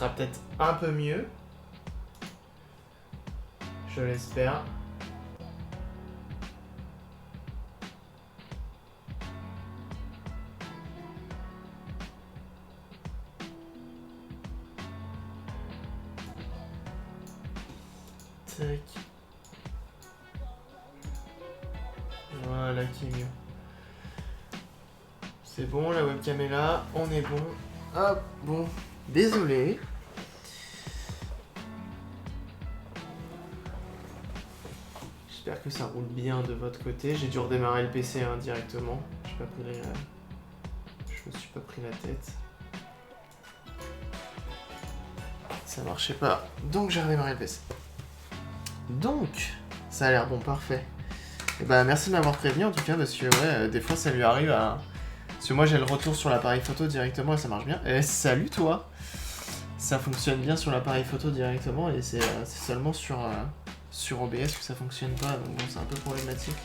sera peut-être un peu mieux. Je l'espère. Tac. Voilà qui est mieux. C'est bon, la webcam est là, on est bon. Hop, bon, désolé. J'espère que ça roule bien de votre côté. J'ai dû redémarrer le PC directement. Je me suis pas pris la tête. Ça marchait pas, donc j'ai redémarré le PC. Donc, ça a l'air bon, parfait. Et bah merci de m'avoir prévenu en tout cas, parce que ouais, des fois ça lui arrive à... Parce que moi j'ai le retour sur l'appareil photo directement et ça marche bien. Et salut toi! Ça fonctionne bien sur l'appareil photo directement et c'est seulement sur OBS que ça fonctionne pas, donc bon c'est un peu problématique.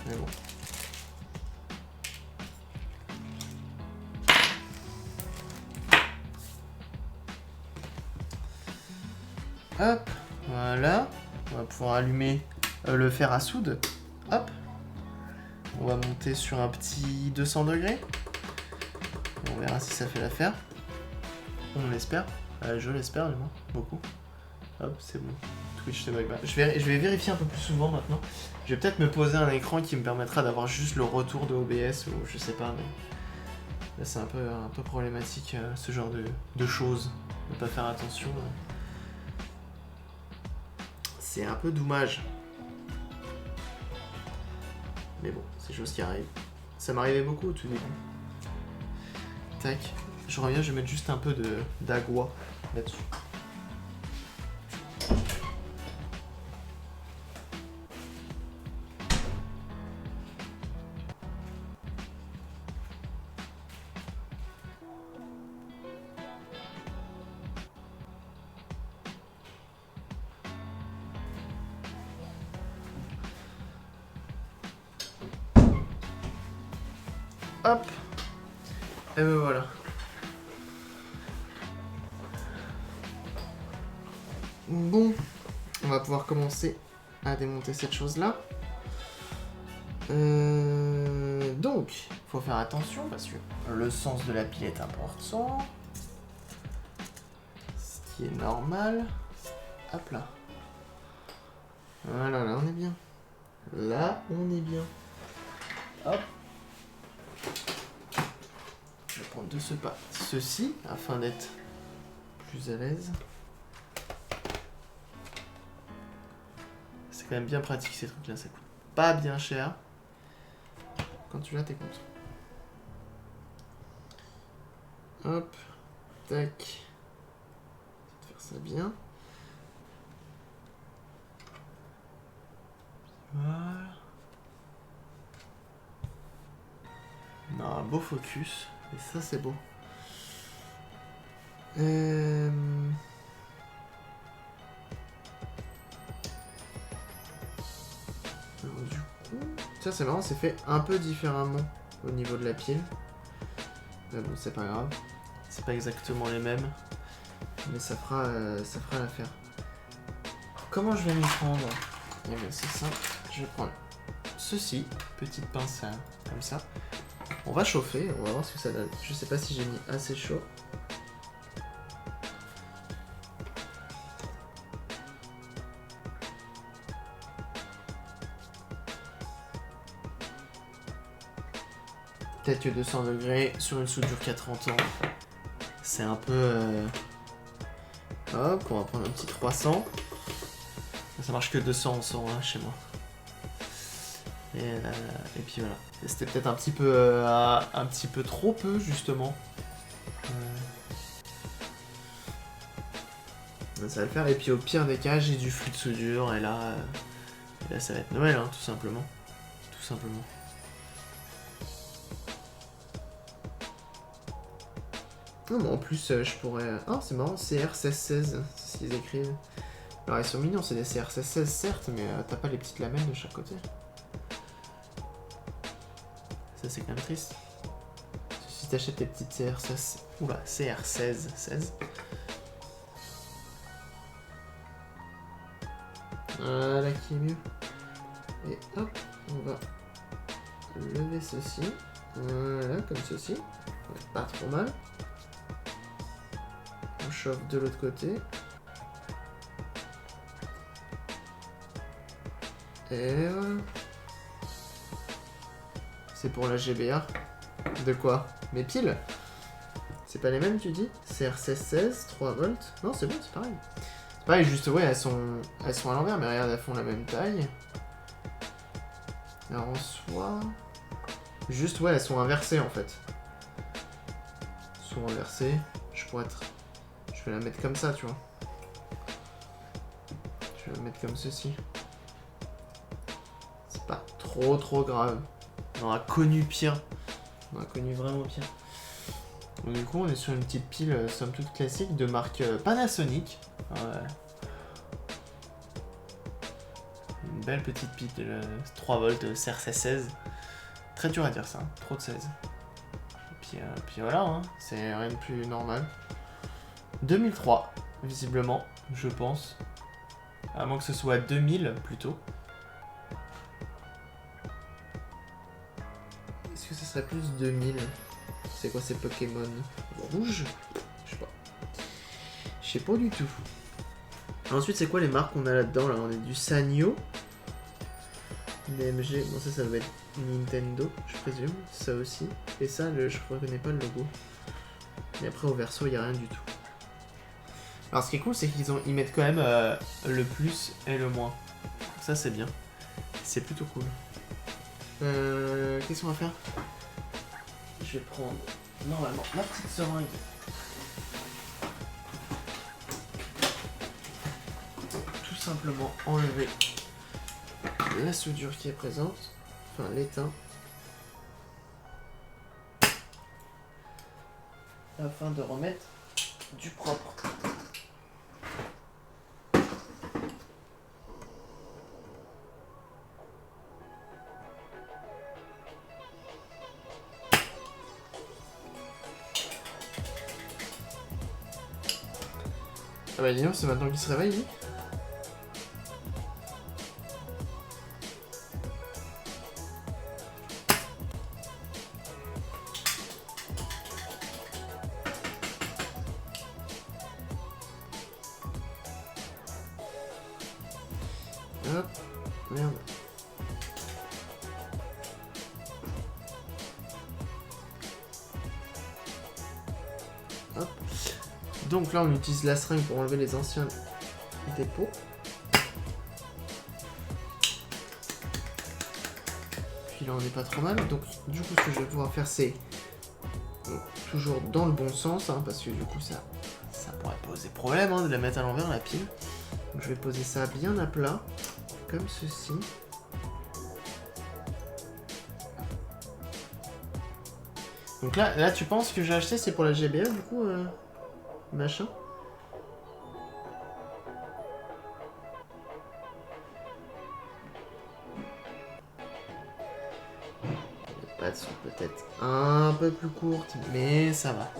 Mais bon. Hop, voilà. On va pouvoir allumer le fer à soude. Hop. On va monter sur un petit 200 degrés. On verra si ça fait l'affaire. On l'espère. Je l'espère du moins. Beaucoup. Hop, c'est bon. Twitch, c'est bug. Je vais vérifier un peu plus souvent maintenant. Je vais peut-être me poser un écran qui me permettra d'avoir juste le retour de OBS ou je sais pas, mais là c'est un peu problématique ce genre de choses. Ne pas faire attention. C'est un peu dommage. Mais bon, c'est des choses qui arrivent. Ça m'arrivait beaucoup au tout début. Tac. Je reviens, je vais mettre juste un peu d'agua là-dessus. Hop. Et ben voilà. Bon, on va pouvoir commencer à démonter cette chose-là. Donc, il faut faire attention parce que le sens de la pile est important. Ce qui est normal. Hop là. Voilà, là on est bien. Là on est bien. Hop. Je vais prendre de ce pas ceci afin d'être plus à l'aise. C'est quand même bien pratique ces trucs là, ça coûte pas bien cher. Quand tu l'as, t'es content. Hop, tac. Faire ça bien. Voilà. On a un beau focus. Et ça, c'est beau. Alors, du coup... Ça, c'est marrant, c'est fait un peu différemment au niveau de la pile. Mais bon, c'est pas grave. C'est pas exactement les mêmes. Mais ça fera l'affaire. Comment je vais m'y prendre? Eh bien, c'est simple. Je vais prendre ceci. Petite pince comme ça. On va chauffer, on va voir ce que ça donne. Je sais pas si j'ai mis assez chaud. Peut-être que 200 degrés sur une soudure qui a 30 ans, c'est un peu... Hop, on va prendre un petit 300. Ça marche que 200 en 101 chez moi. Et puis voilà. C'était peut-être un petit peu trop peu justement. Ça va le faire. Et puis au pire des cas, j'ai du flux de soudure et là ça va être Noël, hein, tout simplement. Tout simplement. Non, mais en plus, je pourrais... Ah, c'est marrant, CR1616, c'est ce qu'ils écrivent. Alors ils sont mignons, c'est des CR1616 certes, mais t'as pas les petites lamelles de chaque côté. Ça c'est quand même triste. Si t'achètes tes petites CR16... Oula, CR1616, Voilà qui est mieux. Et hop, on va lever ceci. Voilà, comme ceci. Ouais, pas trop mal. On chauffe de l'autre côté. Et voilà. C'est pour la GBA. De quoi? Mes piles? C'est pas les mêmes, tu dis? CR1616, 3 volts. Non, c'est bon, c'est pareil. C'est pareil, juste, ouais, elles sont à l'envers, mais regarde, elles font la même taille. Alors, en soi... Juste, ouais, elles sont inversées, en fait. Elles sont inversées. Je pourrais être... Je vais la mettre comme ça, tu vois. Je vais la mettre comme ceci. C'est pas trop grave. On a connu pire. On a connu vraiment pire. Donc, du coup, on est sur une petite pile, somme toute classique, de marque Panasonic. Ouais. Une belle petite pile, 3 volts, CR1616. Très dur à dire ça, hein. Trop de 16. Et puis voilà, hein. C'est rien de plus normal. 2003, visiblement, je pense. À moins que ce soit 2000, plutôt. Est-ce que ce serait plus 2000? C'est quoi ces Pokémon rouges? Je sais pas. Je sais pas du tout. Ensuite, c'est quoi les marques qu'on a là-dedans? Là, on a du Sanyo. DMG. Bon, ça doit être Nintendo, je présume. Ça aussi. Et ça, je reconnais pas le logo. Et après, au verso, il n'y a rien du tout. Alors, ce qui est cool, c'est qu'ils mettent quand même le plus et le moins. Ça, c'est bien. C'est plutôt cool. Qu'est-ce qu'on va faire? Je vais prendre, normalement, ma petite seringue. Tout simplement enlever la soudure qui est présente. Enfin, l'étain. Afin de remettre du propre. Ah bah dis donc, c'est maintenant qu'il se réveille, lui. Hop, merde. Hop. Donc là, on utilise la seringue pour enlever les anciens dépôts. Puis là, on n'est pas trop mal. Donc, du coup, ce que je vais pouvoir faire, c'est toujours dans le bon sens, hein, parce que du coup, ça pourrait poser problème hein, de la mettre à l'envers, la pile. Donc, je vais poser ça bien à plat, comme ceci. Donc là, tu penses que j'ai acheté, c'est pour la GBA, du coup, machin. Les pattes sont peut-être un peu plus courtes, mais ça va.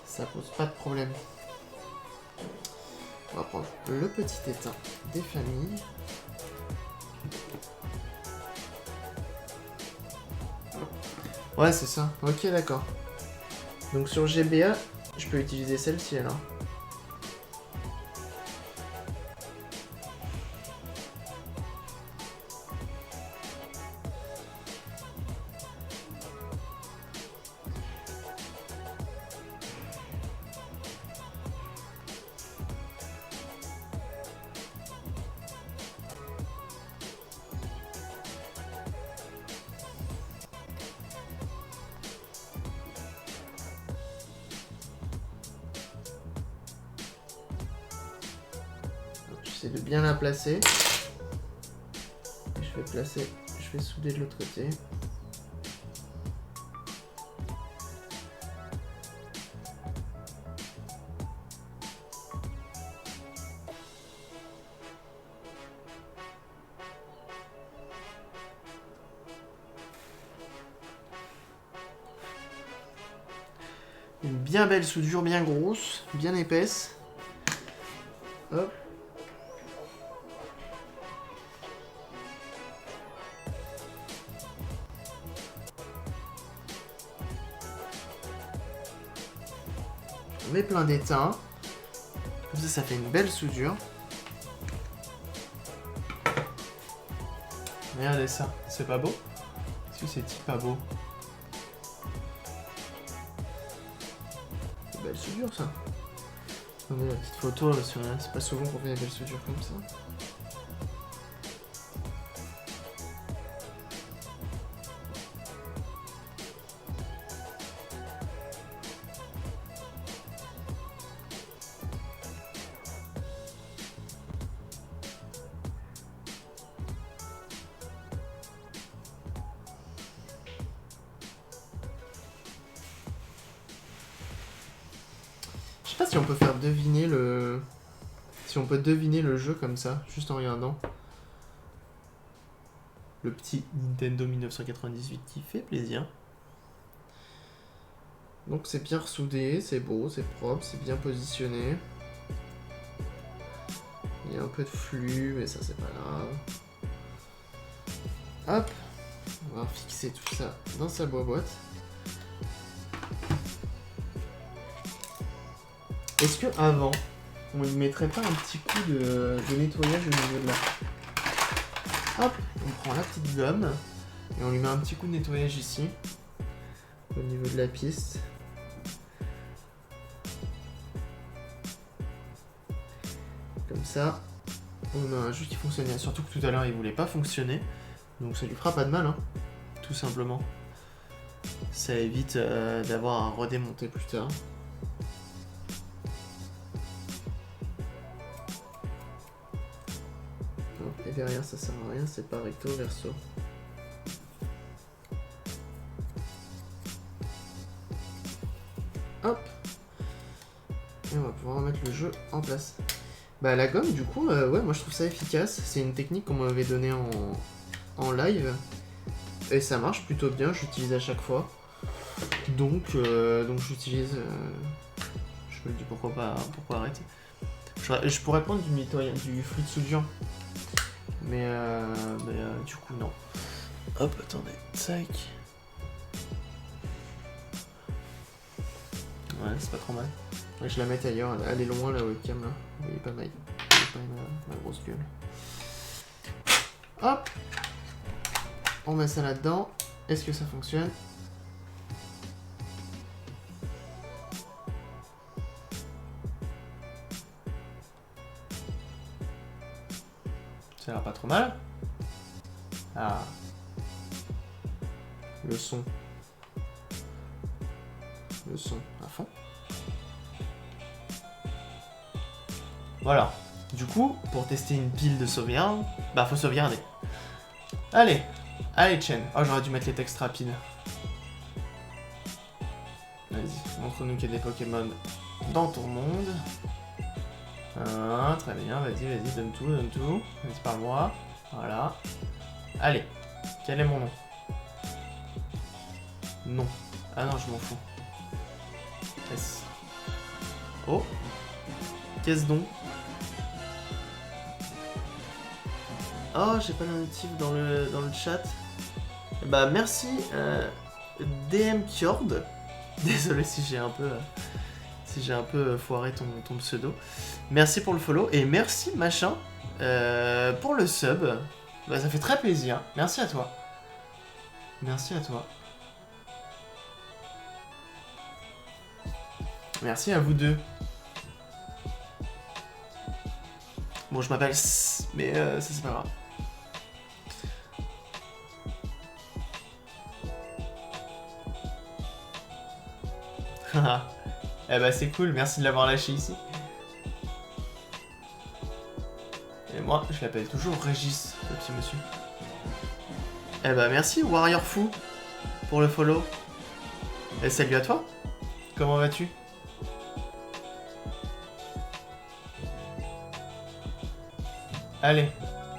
Ça pose pas de problème. On va prendre le petit étain des familles. Ouais, c'est ça. Ok, d'accord. Donc sur GBA, je peux utiliser celle-ci alors. J'essaie de bien la placer. Je vais souder de l'autre côté. Une bien belle soudure, bien grosse, bien épaisse. Hop. On met plein d'étain. Comme ça fait une belle soudure. Regardez ça, c'est pas beau? Est-ce que c'est pas beau? C'est belle soudure ça. Regardez la petite photo là sur rien, c'est pas souvent qu'on fait des belles soudures comme ça. Je sais pas si on peut faire deviner le... Si on peut deviner le jeu comme ça, juste en regardant. Le petit Nintendo 1998 qui fait plaisir. Donc c'est bien ressoudé, c'est beau, c'est propre, c'est bien positionné. Il y a un peu de flux, mais ça c'est pas grave. Hop, on va fixer tout ça dans sa boîte. Est-ce que avant, on ne mettrait pas un petit coup de nettoyage au niveau de la... Hop, on prend la petite gomme et on lui met un petit coup de nettoyage ici, au niveau de la piste. Comme ça, on a un jeu qui fonctionne bien. Surtout que tout à l'heure il voulait pas fonctionner, donc ça lui fera pas de mal, hein, tout simplement. Ça évite d'avoir à redémonter plus tard. Et derrière ça sert à rien, c'est pas recto verso. Hop. Et on va pouvoir remettre le jeu en place. Bah la gomme du coup, ouais moi je trouve ça efficace. C'est une technique qu'on m'avait donnée en live. Et ça marche plutôt bien, j'utilise à chaque fois. Donc j'utilise... je me dis pourquoi arrêter. Je pourrais prendre du fluide soudure. Mais du coup non. Hop, attendez, tac. Ouais, c'est pas trop mal. Ouais, je la mets ailleurs, elle est loin la webcam là. Vous voyez pas ma grosse gueule. Hop. On met ça là-dedans. Est-ce que ça fonctionne? Ça a l'air pas trop mal. Ah. Le son. Le son à fond. Voilà. Du coup, pour tester une pile de sauvegarde, bah faut sauvegarder. Allez. Allez, Chen. Oh, j'aurais dû mettre les textes rapides. Vas-y, montre-nous qu'il y a des Pokémon dans ton monde. Ah, très bien, vas-y, donne tout. Vas-y, parle-moi. Voilà. Allez, quel est mon nom? Non. Ah non, je m'en fous. S. Oh. Qu'est-ce donc? Oh, j'ai pas la notif dans le chat. Bah merci DM Kjord. Désolé si j'ai un peu foiré ton pseudo. Merci pour le follow et merci machin pour le sub. Bah ça fait très plaisir. Merci à toi. Merci à toi. Merci à vous deux. Bon, je m'appelle S, mais ça c'est pas grave. Eh bah c'est cool, merci de l'avoir lâché ici. Et moi, je l'appelle toujours Régis, le petit monsieur. Eh bah merci Warrior Fou pour le follow. Et salut à toi. Comment vas-tu? Allez,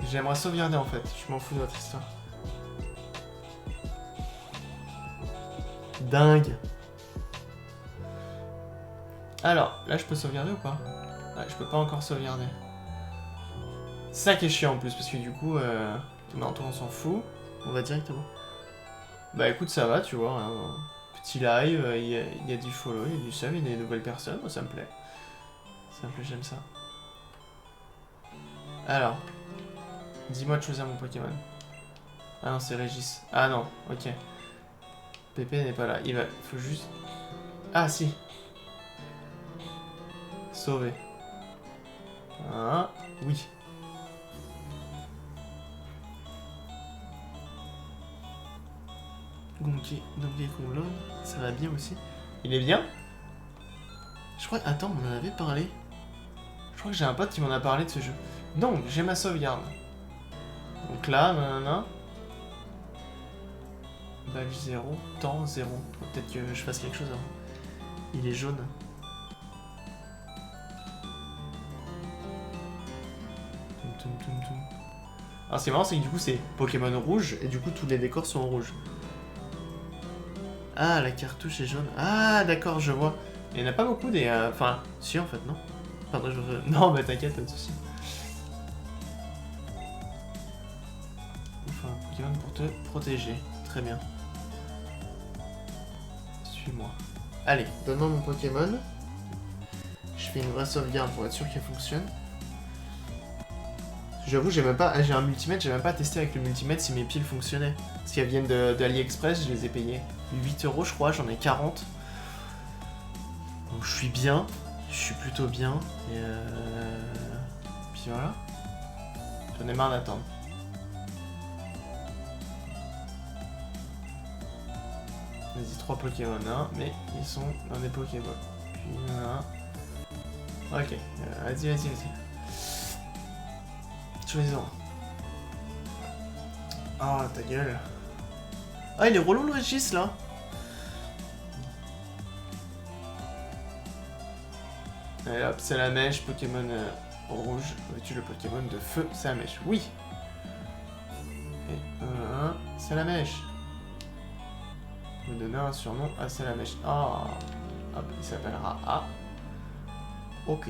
j'aimerais sauvegarder en fait, je m'en fous de votre histoire. Dingue. Alors, là je peux sauvegarder ou pas? Ouais, je peux pas encore sauvegarder. C'est ça qui est chiant en plus, parce que du coup, tout on s'en fout. On va directement. Bah écoute, ça va, tu vois, hein, petit live, il y a du follow, il y a du sub, il y a des nouvelles personnes, moi, ça me plaît. Ça me plaît, j'aime ça. Alors, dis-moi de choisir mon Pokémon. Ah non, c'est Régis. Ah non, ok. Pépé n'est pas là. Il faut juste... Ah si. Sauver. Ah, oui. Donkey Kong Lone, ça va bien aussi. Il est bien? Je crois... Attends, on en avait parlé. Je crois que j'ai un pote qui m'en a parlé de ce jeu. Donc, j'ai ma sauvegarde. Donc là, nanana. Badge 0, temps 0. Peut-être que je fasse quelque chose avant. Il est jaune. Alors ce qui est marrant, c'est que du coup c'est Pokémon rouge et du coup tous les décors sont en rouge. Ah, la cartouche est jaune. Ah, d'accord, je vois. Il n'y en a pas beaucoup des... Enfin, si en fait, non. Pardon, je... Non, bah t'inquiète, pas de soucis. Enfin, un Pokémon pour te protéger. Très bien. Suis-moi. Allez, donne-moi mon Pokémon. Je fais une vraie sauvegarde pour être sûr qu'elle fonctionne. J'avoue, j'ai un multimètre, j'ai même pas testé avec le multimètre si mes piles fonctionnaient. Parce qu'elles viennent d'AliExpress, je les ai payées 8 € je crois, j'en ai 40. Donc je suis bien, je suis plutôt bien. Et puis voilà. J'en ai marre d'attendre. Vas-y, 3 Pokémon, hein, mais ils sont dans des Pokéballs. Puis voilà. Ok, vas-y. Choisis-en. Ah, ta gueule. Ah, il est relou le Régis là. Allez hop, c'est la mèche, Pokémon rouge. Veux-tu le Pokémon de feu? C'est la mèche, oui. Et c'est la mèche. Vous donnez un surnom à c'est la mèche. Ah, hop, il s'appellera A. Ok.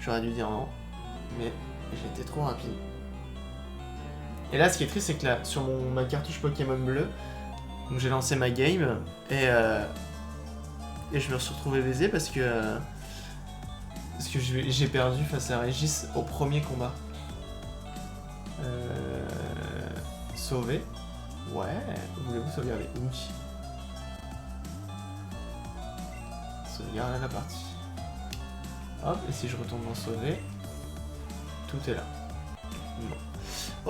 J'aurais dû dire non. Mais j'ai été trop rapide. Et là, ce qui est triste, c'est que là, sur ma cartouche Pokémon bleu, donc j'ai lancé ma game et je me suis retrouvé baisé parce que j'ai perdu face à Régis au premier combat. Sauver. Ouais. Voulez-vous sauvegarder? Oui. Sauvegarder la partie. Hop. Et si je retourne dans sauver. Tout est là. Bon.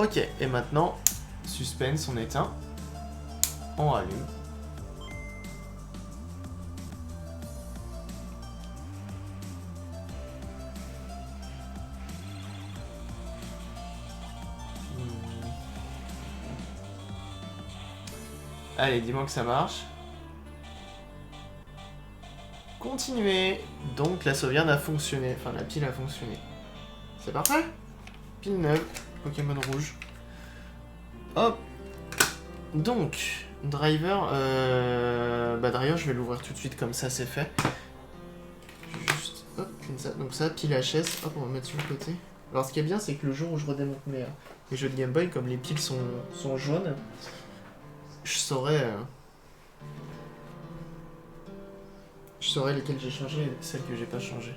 Ok, et maintenant, suspense, on éteint. On rallume. Allez, dis-moi que ça marche. Continuer. Donc la sauvegarde a fonctionné. Enfin, la pile a fonctionné. C'est parfait. Pile neuve. Pokémon rouge. Hop. Donc, driver. Driver, je vais l'ouvrir tout de suite comme ça, c'est fait. Juste, hop, comme ça. Donc ça, pile HS. Hop, on va mettre sur le côté. Alors ce qui est bien, c'est que le jour où je redémonte mes jeux de Game Boy, comme les piles sont jaunes, je saurais lesquelles j'ai changé et celles que j'ai pas changées.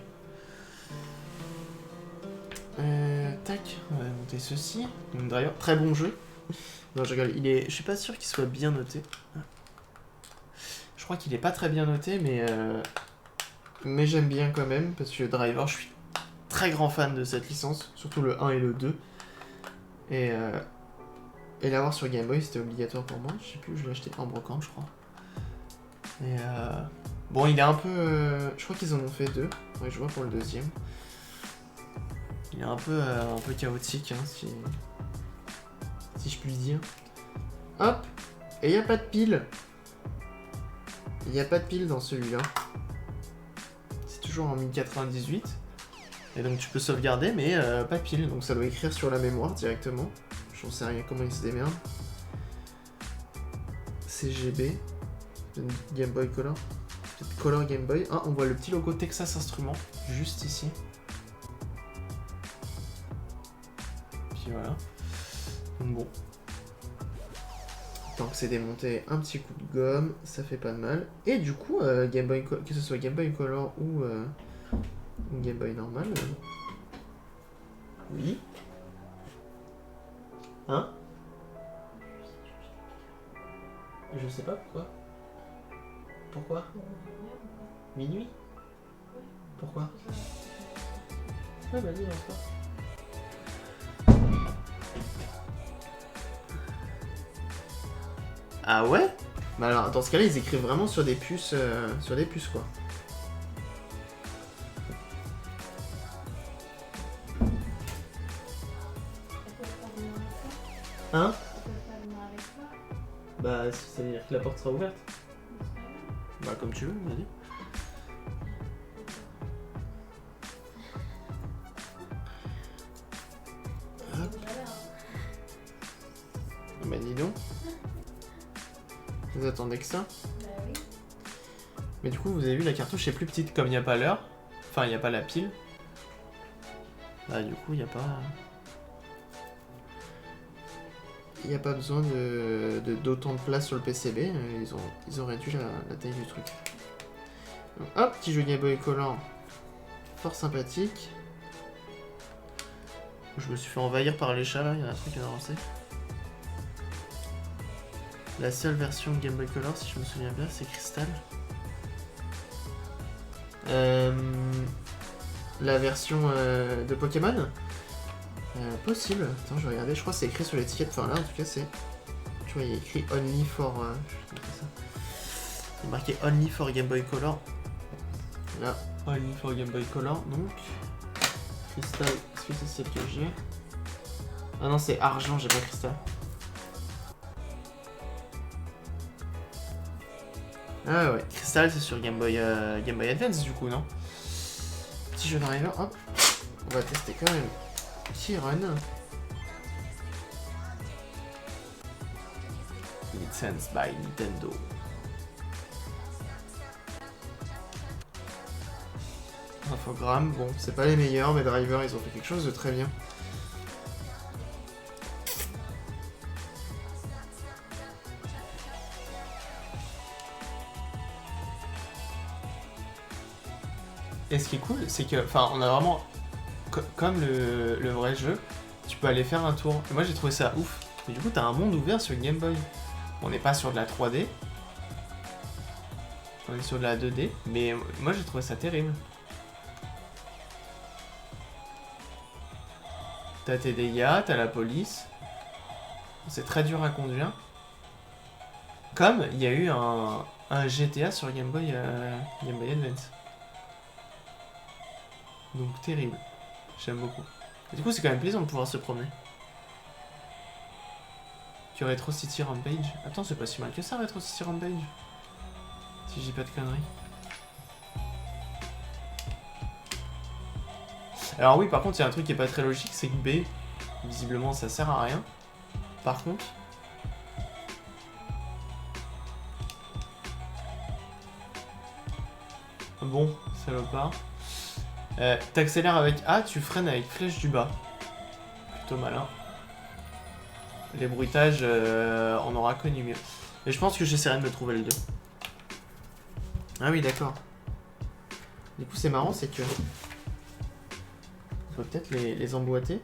Tac, on va monter ceci. Donc driver, très bon jeu. Non, je rigole, je suis pas sûr qu'il soit bien noté. Je crois qu'il est pas très bien noté, mais j'aime bien quand même, parce que Driver, je suis très grand fan de cette licence, surtout le 1 et le 2. Et l'avoir sur Game Boy, c'était obligatoire pour moi. Je sais plus, je l'ai acheté en brocante, je crois. Et bon, il est un peu... je crois qu'ils en ont fait 2. Ouais, je vois pour le deuxième. Il est un peu chaotique, hein, si je puis dire. Hop. Et il n'y a pas de pile. Il n'y a pas de pile dans celui-là. C'est toujours en 1098. Et donc tu peux sauvegarder, mais pas de pile. Donc ça doit écrire sur la mémoire directement. J'en sais rien comment il se démerde. CGB. Game Boy Color. Peut-être Color Game Boy. Ah, on voit le petit logo Texas Instruments juste ici. Puis voilà. Donc bon. Tant que c'est démonté, un petit coup de gomme, ça fait pas de mal. Et du coup, Game Boy, que ce soit Game Boy Color ou Game Boy normal. Oui. Hein? Je sais pas pourquoi. Pourquoi? Minuit? Pourquoi? Ouais, vas-y, lance-toi. Ah ouais? Bah alors, dans ce cas-là, ils écrivent vraiment sur des puces, quoi. Hein? Bah, ça veut dire que la porte sera ouverte. Bah, comme tu veux, vas-y. Hop. Bah, dis donc. Vous attendez que ça? Bah oui. Mais du coup, vous avez vu, la cartouche est plus petite, comme il n'y a pas l'heure. Enfin, il n'y a pas la pile. Bah, du coup, il n'y a pas... Il n'y a pas besoin d'autant de place sur le PCB. Ils ont réduit la taille du truc. Donc, hop, petit jeu Game Boy Color. Fort sympathique. Je me suis fait envahir par les chats, là. Il y a un truc à avancer. La seule version Game Boy Color, si je me souviens bien, c'est Crystal. La version de Pokémon possible. Attends, je vais regarder. Je crois que c'est écrit sur l'étiquette. Enfin, là, en tout cas, c'est... Tu vois, il y a écrit Only for... je sais pas ça. Il est marqué Only for Game Boy Color. Là, Only for Game Boy Color, donc... Crystal, est-ce que c'est celle que j'ai? Ah non, c'est argent, j'ai pas Crystal. Ah ouais, Crystal c'est sur Game Boy Advance du coup, non? Petit jeu driver, hop. On va tester quand même. Petit run. Licensed by Nintendo. Infogramme, bon, c'est pas les meilleurs, mais Driver, ils ont fait quelque chose de très bien. Et ce qui est cool, c'est que, enfin, on a vraiment, comme le vrai jeu, tu peux aller faire un tour. Et moi, j'ai trouvé ça ouf. Et du coup, t'as un monde ouvert sur Game Boy. On n'est pas sur de la 3D. On est sur de la 2D. Mais moi, j'ai trouvé ça terrible. T'as tes dégâts, t'as la police. C'est très dur à conduire. Comme il y a eu un GTA sur Game Boy Advance. Donc terrible. J'aime beaucoup. Et du coup, c'est quand même plaisant de pouvoir se promener. Tu Retro City Rampage. Attends, c'est pas si mal que ça, Retro City Rampage. Si je dis pas de conneries. Alors oui, par contre, il y a un truc qui est pas très logique, c'est que B, visiblement, ça sert à rien. Par contre... Bon, salopard. T'accélères avec A, tu freines avec flèche du bas. Plutôt malin. Les bruitages, on aura connu mieux. Et je pense que j'essaierai de me trouver le 2. Ah oui, d'accord. Du coup, c'est marrant, c'est que... On peut peut-être les emboîter.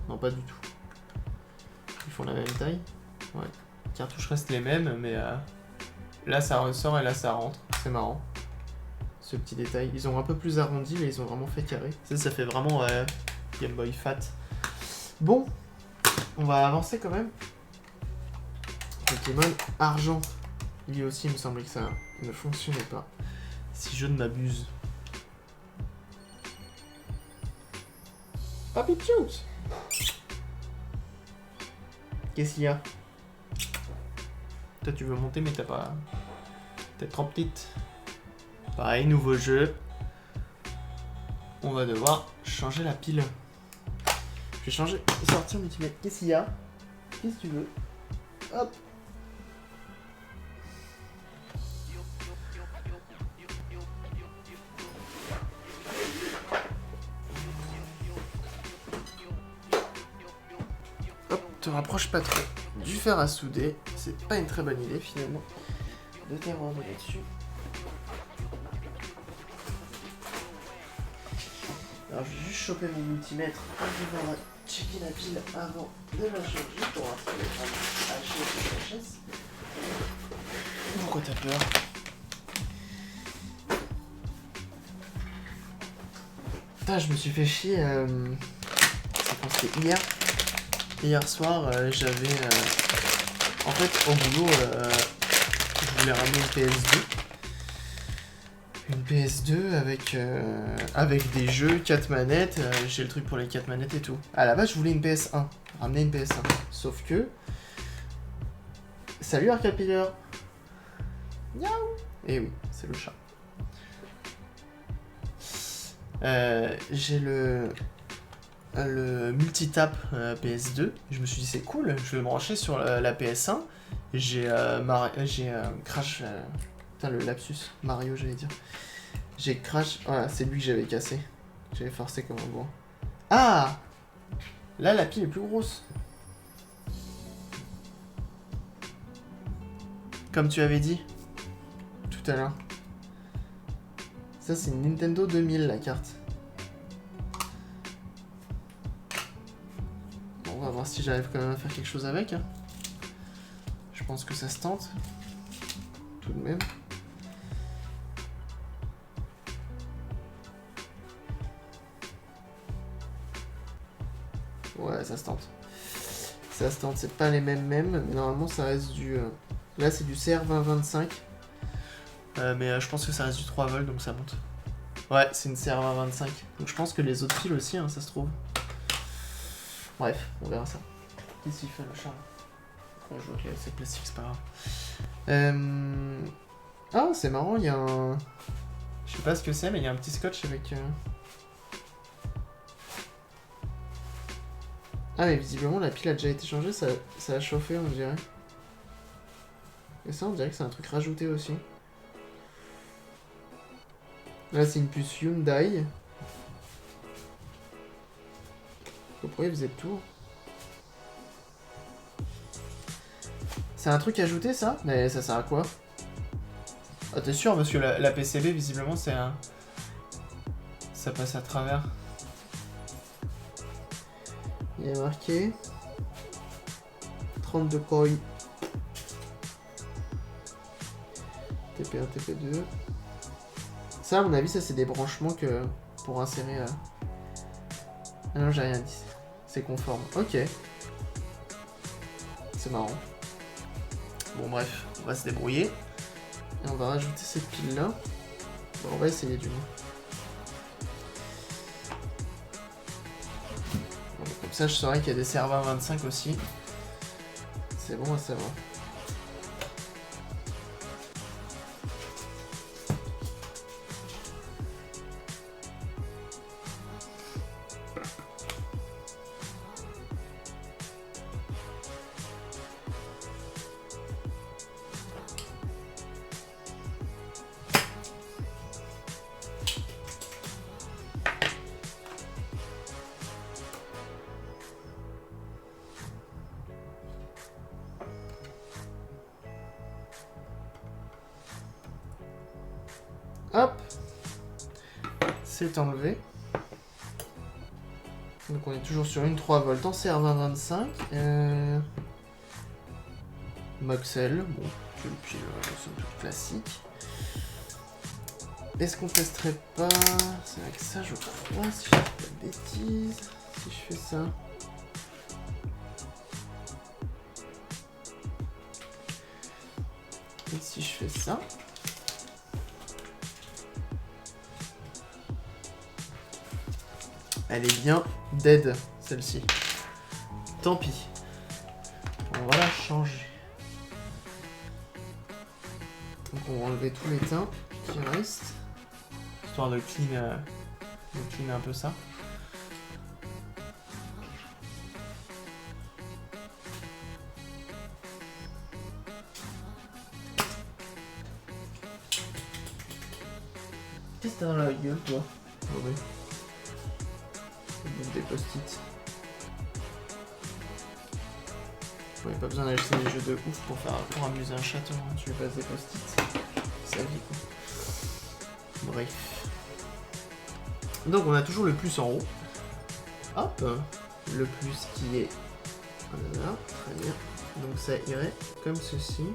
Non, pas du tout. Ils font la même taille. Ouais. Les cartouches restent les mêmes, mais là, ça ressort et là, ça rentre. C'est marrant. Ce petit détail. Ils ont un peu plus arrondi, mais ils ont vraiment fait carré. Ça fait vraiment Game Boy Fat. Bon, on va avancer quand même. Pokémon Argent. Lui aussi, il me semblait que ça ne fonctionnait pas. Si je ne m'abuse. Papy Pious. Qu'est-ce qu'il y a? Toi, tu veux monter, mais t'as pas... T'es trop petite. Pareil, nouveau jeu. On va devoir changer la pile. Je vais changer, sortir multimètre. Qu'est-ce qu'il y a? Qu'est-ce que tu veux? Hop. Hop, te rapproche pas trop. du fer à souder. C'est pas une très bonne idée finalement de terminer là-dessus. Alors je vais juste choper mon multimètre pour pouvoir checker la pile avant de la changer pour installer un HS. Pourquoi t'as peur? Putain, je me suis fait chier. C'est quand c'était hier. Hier soir, j'avais... En fait, au boulot, je voulais ramener une PS2. Une PS2 avec des jeux, 4 manettes. J'ai le truc pour les 4 manettes et tout. À la base, je voulais une PS1. Ramener une PS1. Sauf que... Salut Arcapiller. Miaou. Et oui, c'est le chat. J'ai le multitap PS2. Je me suis dit c'est cool, je vais me brancher sur la PS1. J'ai crash. Putain, le lapsus. Mario, j'allais dire. J'ai crash. Voilà, c'est lui que j'avais cassé. J'avais forcé comme un bourrin. Ah! Là, la pile est plus grosse. Comme tu avais dit tout à l'heure. Ça, c'est une Nintendo 2000, la carte. Bon, on va voir si j'arrive quand même à faire quelque chose avec. Hein. Je pense que ça se tente. Tout de même. Ouais, ça se tente. Ça se tente. C'est pas les mêmes, mais normalement, ça reste du... Là, c'est du CR2025. Mais je pense que ça reste du 3 volts, donc ça monte. Ouais, c'est une CR2025. Donc je pense que les autres piles aussi, hein, ça se trouve. Bref, on verra ça. Qu'est-ce qu'il fait le chat? Je vois que c'est plastique, c'est pas grave. Ah, c'est marrant, il y a un... Je sais pas ce que c'est, mais il y a un petit scotch avec... Ah, mais visiblement, la pile a déjà été changée, ça a chauffé, on dirait. Et ça, on dirait que c'est un truc rajouté aussi. Là, c'est une puce Hyundai. Pourquoi il faisait le tour? C'est un truc ajouté, ça? Mais ça sert à quoi? Ah, t'es sûr? Parce que la PCB, visiblement, c'est un... Ça passe à travers. Il y a marqué... 32 coins. TP1, TP2... Ça, à mon avis, ça c'est des branchements que pour insérer... Ah non, j'ai rien dit. C'est conforme. Ok. C'est marrant. Bon, bref, on va se débrouiller. Et on va rajouter cette pile-là. Bon, on va essayer du moins. Bon, comme ça, je saurai qu'il y a des serveurs 25 aussi. C'est bon à savoir. Hop, c'est enlevé. Donc on est toujours sur une 3 volts en CR2025. Moxel, bon, puis somme toute classique. Est-ce qu'on testerait pas... C'est avec ça je crois, si je fais pas de bêtises, si je fais ça. Et si je fais ça. Elle est bien dead, celle-ci. Tant pis. On va la changer. Donc on va enlever tous les teints qui restent. Histoire de clean un peu ça. Qu'est-ce que t'as dans la gueule, toi? Ouais. Des post-it. Ouais, pas besoin d'acheter des jeux de ouf pour amuser un château, hein. Tu lui passes des post-it. C'est sa vie, quoi. Bref. Donc on a toujours le plus en haut. Hop. Le plus qui est là, très bien. Donc ça irait comme ceci.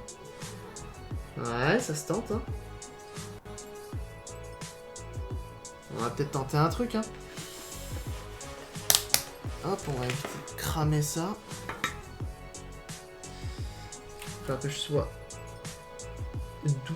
Ouais, ça se tente, hein. On va peut-être tenter un truc, hein. Hop, on va éviter de cramer ça. Il va falloir que je sois doux.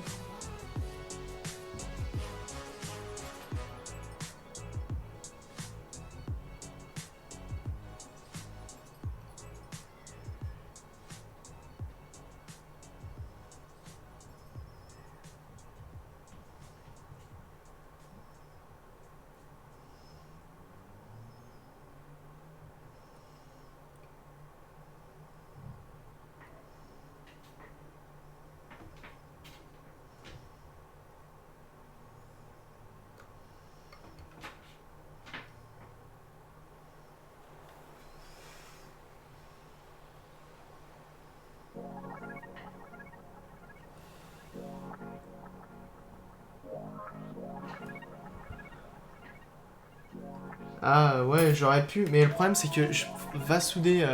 Ah ouais, j'aurais pu, mais le problème c'est que va souder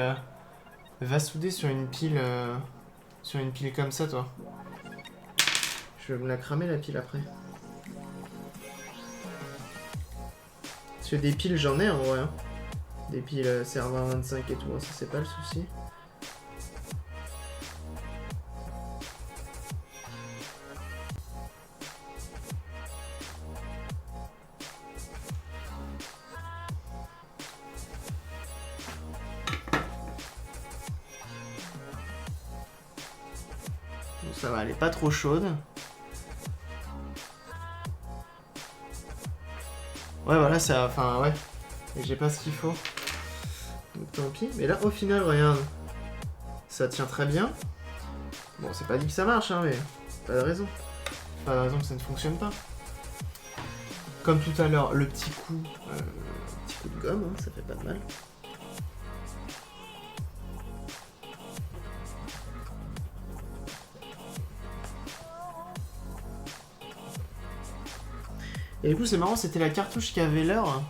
sur une pile comme ça, toi. Je vais me la cramer la pile après. Parce que des piles j'en ai en vrai, hein. Des piles serveur 25 et tout, hein, ça c'est pas le souci. Ça va, elle est pas trop chaude. Ouais, voilà, ça... Enfin, ouais. Et j'ai pas ce qu'il faut. Donc tant pis. Mais là, au final, regarde. Ça tient très bien. Bon, c'est pas dit que ça marche, hein, mais... Pas de raison. Pas de raison que ça ne fonctionne pas. Comme tout à l'heure, le petit coup... petit coup de gomme, hein, ça fait pas de mal. Et du coup, c'est marrant, c'était la cartouche qui avait l'heure,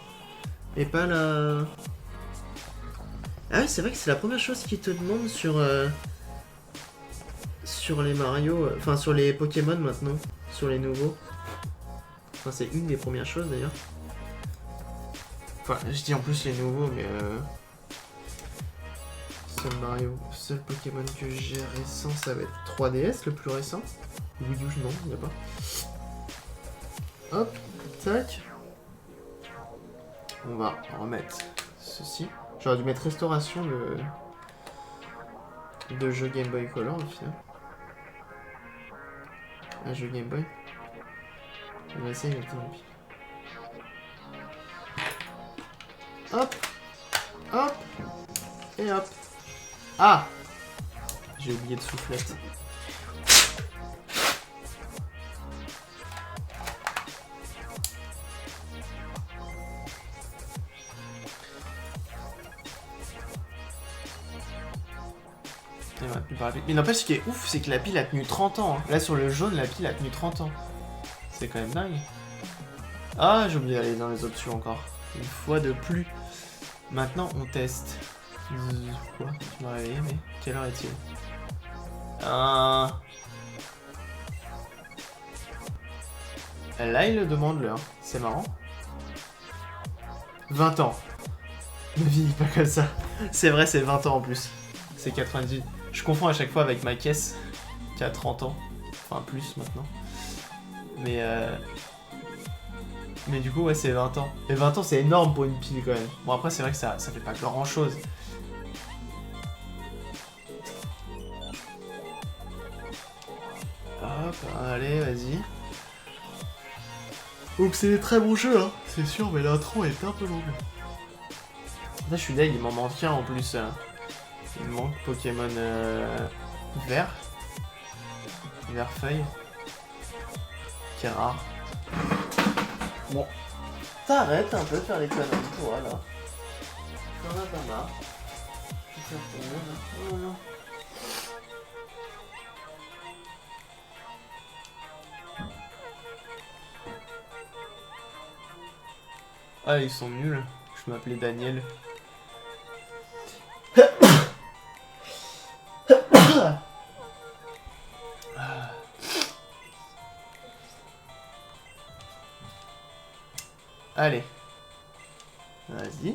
et pas la... Ah oui, c'est vrai que c'est la première chose qu'ils te demandent sur les Mario... Enfin, sur les Pokémon, maintenant. Sur les nouveaux. Enfin, c'est une des premières choses, d'ailleurs. Enfin, je dis en plus les nouveaux, mais... Seul Mario... Seul Pokémon que j'ai récent, ça va être 3DS, le plus récent. Wii U, non, il n'y a pas. Hop. Tac. On va remettre ceci. J'aurais dû mettre restauration de jeu Game Boy Color au final. Un jeu Game Boy. On va essayer de mettre un pile. Hop. Hop. Et hop. Ah. J'ai oublié de soufflette. Mais n'empêche, ce qui est ouf, c'est que la pile a tenu 30 ans. Hein. Là, sur le jaune, la pile a tenu 30 ans. C'est quand même dingue. Ah, j'ai oublié d'aller dans les options encore. Une fois de plus. Maintenant, on teste. Quoi? Je me réveille, mais quelle heure est-il? Là, il demande l'heure. C'est marrant. 20 ans. Ne vieillis pas comme ça. C'est vrai, c'est 20 ans en plus. C'est 98. Je confonds à chaque fois avec ma caisse qui a 30 ans. Enfin, plus maintenant. Mais du coup, ouais, c'est 20 ans. Et 20 ans, c'est énorme pour une pile quand même. Bon, après, c'est vrai que ça fait pas grand chose. Hop, allez, vas-y. Donc, c'est des très bons jeux, hein. C'est sûr, mais l'intro est un peu longue. Là, je suis deg, il m'en manque un en plus. Il me manque Pokémon vert. Vert feuille. Qui est rare. Bon. T'arrêtes un peu de faire les conneries, toi, là. T'en as pas marre. Oh non. Ah, ils sont nuls. Je m'appelais Daniel. Allez. Vas-y.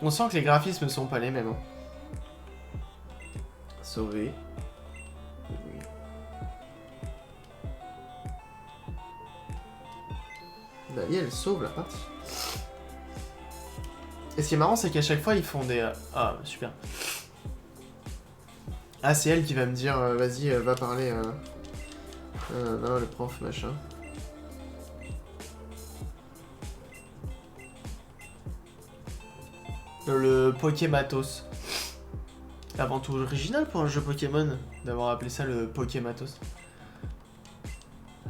On sent que les graphismes sont pas les mêmes. Hein. Sauver. Daniel sauve la partie. Et ce qui est marrant, c'est qu'à chaque fois, ils font des... Ah, super. Ah, c'est elle qui va me dire, vas-y, va parler... non, le prof, machin. Le Pokématos. Avant tout original pour un jeu Pokémon, d'avoir appelé ça le Pokématos.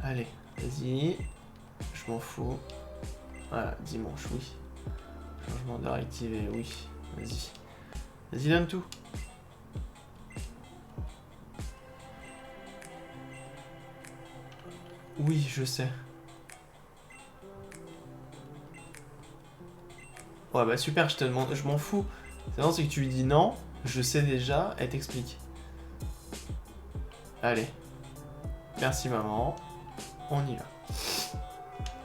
Allez, vas-y. Je m'en fous. Voilà, dimanche, oui. Changement d'heure activé, oui. Vas-y. Vas-y, donne tout. Oui, je sais. Ouais, bah super, je te demande, je m'en fous. C'est que tu lui dis non, je sais déjà, elle t'explique. Allez. Merci maman. On y va.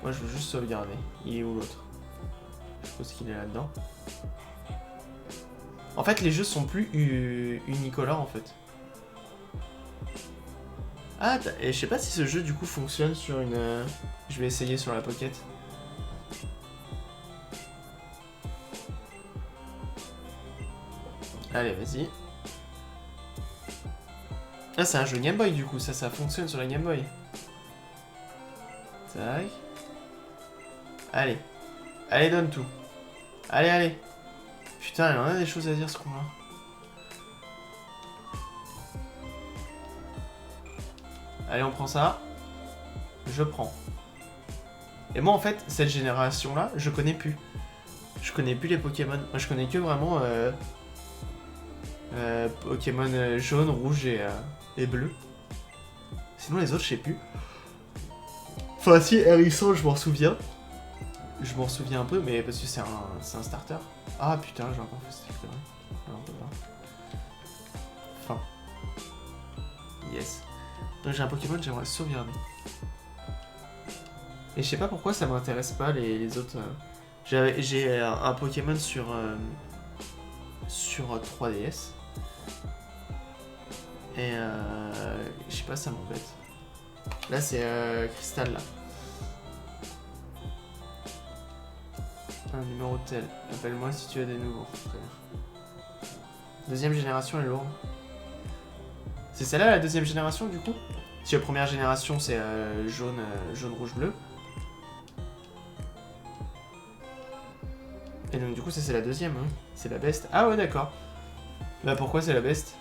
Moi je veux juste sauvegarder. Il est où l'autre? Je suppose qu'il est là-dedans. En fait, les jeux sont plus unicolores en fait. Ah, et je sais pas si ce jeu du coup fonctionne sur une... Je vais essayer sur la Pocket. Allez, vas-y. Ah, c'est un jeu Game Boy du coup, ça fonctionne sur la Game Boy. Tac. Allez. Allez, donne tout. Allez, allez. Putain, il en a des choses à dire ce con-là. Allez, on prend ça. Je prends. Et moi, en fait, cette génération-là, je connais plus. Je connais plus les Pokémon. Moi, je connais que vraiment Pokémon jaune, rouge et bleu. Sinon, les autres, je sais plus. Enfin, si, Hérisson, je m'en souviens. Je m'en souviens un peu, mais parce que c'est un starter. Ah putain, j'ai encore fait cette connerie. Alors, on peut voir. Enfin. Yes. Donc j'ai un Pokémon, j'aimerais sauvegarder. Et je sais pas pourquoi ça m'intéresse pas les autres. J'ai un Pokémon sur 3DS. Et je sais pas, ça m'embête. Là c'est Crystal là. Un numéro tel. Appelle-moi si tu as des nouveaux. Très bien. Deuxième génération est lourde. C'est celle-là la deuxième génération du coup? Si la première génération c'est jaune, rouge, bleu. Et donc du coup ça c'est la deuxième, hein. C'est la best. Ah ouais d'accord. Bah pourquoi c'est la best?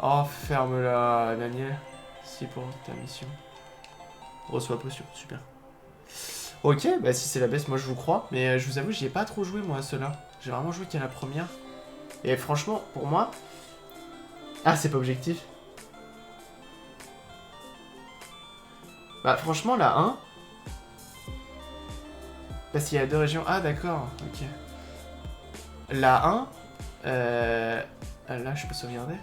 Oh ferme-la Daniel. C'est pour ta mission. Reçois potion, super. Ok, bah si c'est la best, moi je vous crois. Mais je vous avoue, j'y ai pas trop joué moi à ceux-là. J'ai vraiment joué qu'à la première. Et franchement, pour moi... Ah, c'est pas objectif. Bah franchement, la 1... Parce qu'il y a deux régions... Ah d'accord, ok. La 1... Là, je peux sauvegarder.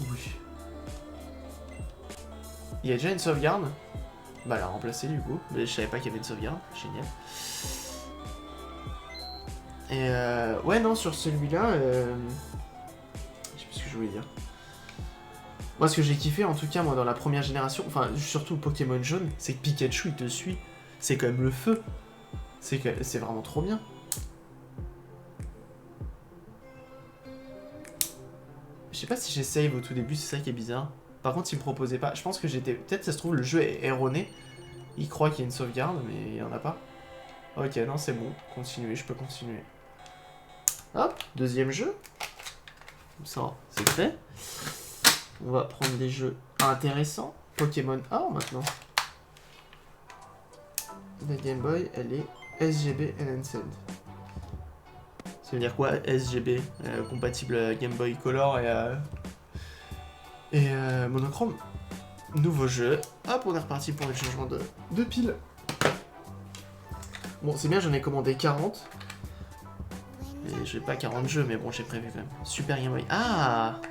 Oui. Il y a déjà une sauvegarde. Bah, elle a remplacé du coup. Mais je savais pas qu'il y avait une sauvegarde. Génial. Et ouais, non, sur celui-là... Je sais plus ce que je voulais dire. Moi, ce que j'ai kiffé, en tout cas, moi, dans la première génération, enfin, surtout Pokémon jaune, c'est que Pikachu, il te suit. C'est quand même le feu. C'est vraiment trop bien. Je sais pas si j'ai save au tout début, c'est ça qui est bizarre. Par contre, il me proposait pas. Je pense que j'étais... Peut-être, ça se trouve, le jeu est erroné. Il croit qu'il y a une sauvegarde, mais il y en a pas. Ok, non, c'est bon. Continuer, je peux continuer. Hop, deuxième jeu. Comme ça, c'est fait. On va prendre des jeux intéressants. Pokémon Or, maintenant. La Game Boy, elle est SGB Enhanced. Ça veut dire quoi SGB, compatible Game Boy Color et monochrome. Nouveau jeu. Hop, on est reparti pour le changement de pile. Bon, c'est bien, j'en ai commandé 40. Et j'ai pas 40 jeux, mais bon, j'ai prévu quand même. Super Game Boy. Ah,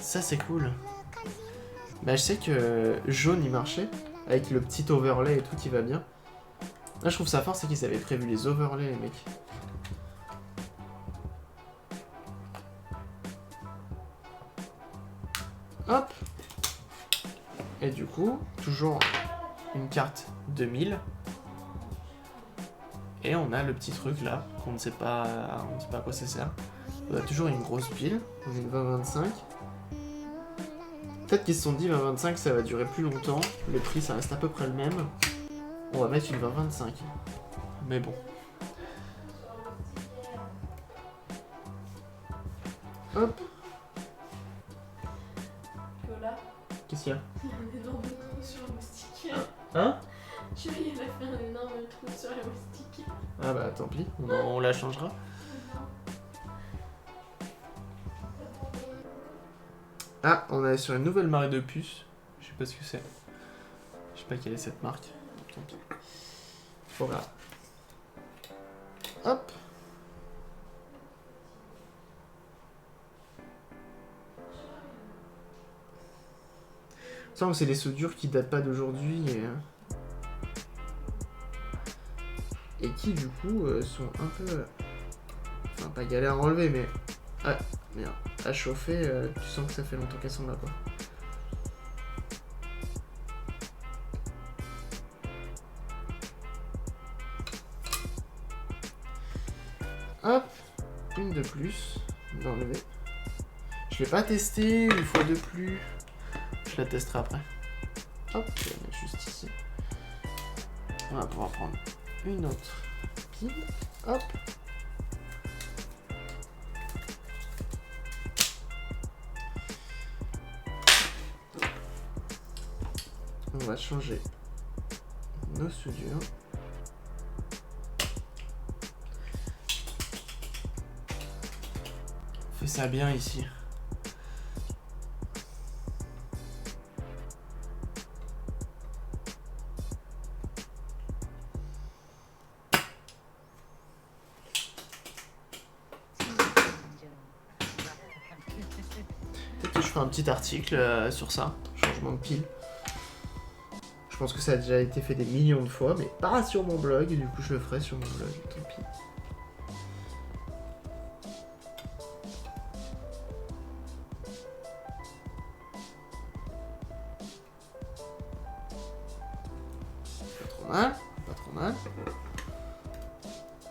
ça, c'est cool. Bah, je sais que jaune, il marchait. Avec le petit overlay et tout qui va bien. Là, je trouve ça fort, c'est qu'ils avaient prévu les overlays, les mecs. Hop. Et du coup, toujours une carte 2000. Et on a le petit truc là, qu'on ne sait pas à quoi ça sert. On a toujours une grosse pile, on a une 2025. Peut-être qu'ils se sont dit 2025 ça va durer plus longtemps, le prix ça reste à peu près le même. On va mettre une 2025. Mais bon. Hop. Voilà. Qu'est-ce qu'il y a? Il y a un énorme trou sur le moustique. Hein? Tu vois, il a fait un énorme trou sur le moustique. Ah bah tant pis, on la changera. Ah, on est sur une nouvelle marque de puces. Je sais pas ce que c'est. Je sais pas quelle est cette marque. Tant pis. C'est pas grave. Hop. Ça, c'est des soudures qui datent pas d'aujourd'hui et qui du coup sont un peu... Enfin, pas galère à enlever, mais... Ah, merde. À chauffer, tu sens que ça fait longtemps qu'elles sont là, quoi. Hop, une de plus d'enlever. Je l'ai pas testé, une fois de plus. Je la testerai après. Hop, je vais la mettre juste ici. On va pouvoir prendre une autre pile. Hop. On va changer nos soudures. On fait ça bien ici. Peut-être que je ferai un petit article sur ça, changement de pile. Je pense que ça a déjà été fait des millions de fois, mais pas sur mon blog, et du coup je le ferai sur mon blog, tant pis. Pas trop mal, pas trop mal.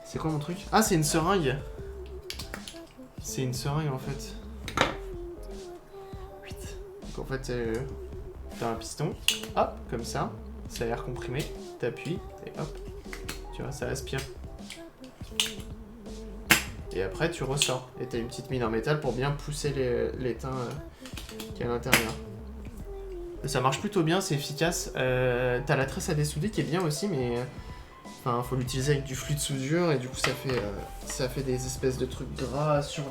C'est quoi mon truc? Ah, c'est une seringue. C'est une seringue en fait. Donc en fait, t'as un piston, hop, comme ça a l'air comprimé, t'appuies et hop, tu vois, ça aspire. Et après tu ressors, et t'as une petite mine en métal pour bien pousser l'étain qui est à l'intérieur. Ça marche plutôt bien, c'est efficace. T'as la tresse à dessouder qui est bien aussi, mais enfin, faut l'utiliser avec du flux de soudure, et du coup ça fait des espèces de trucs gras sur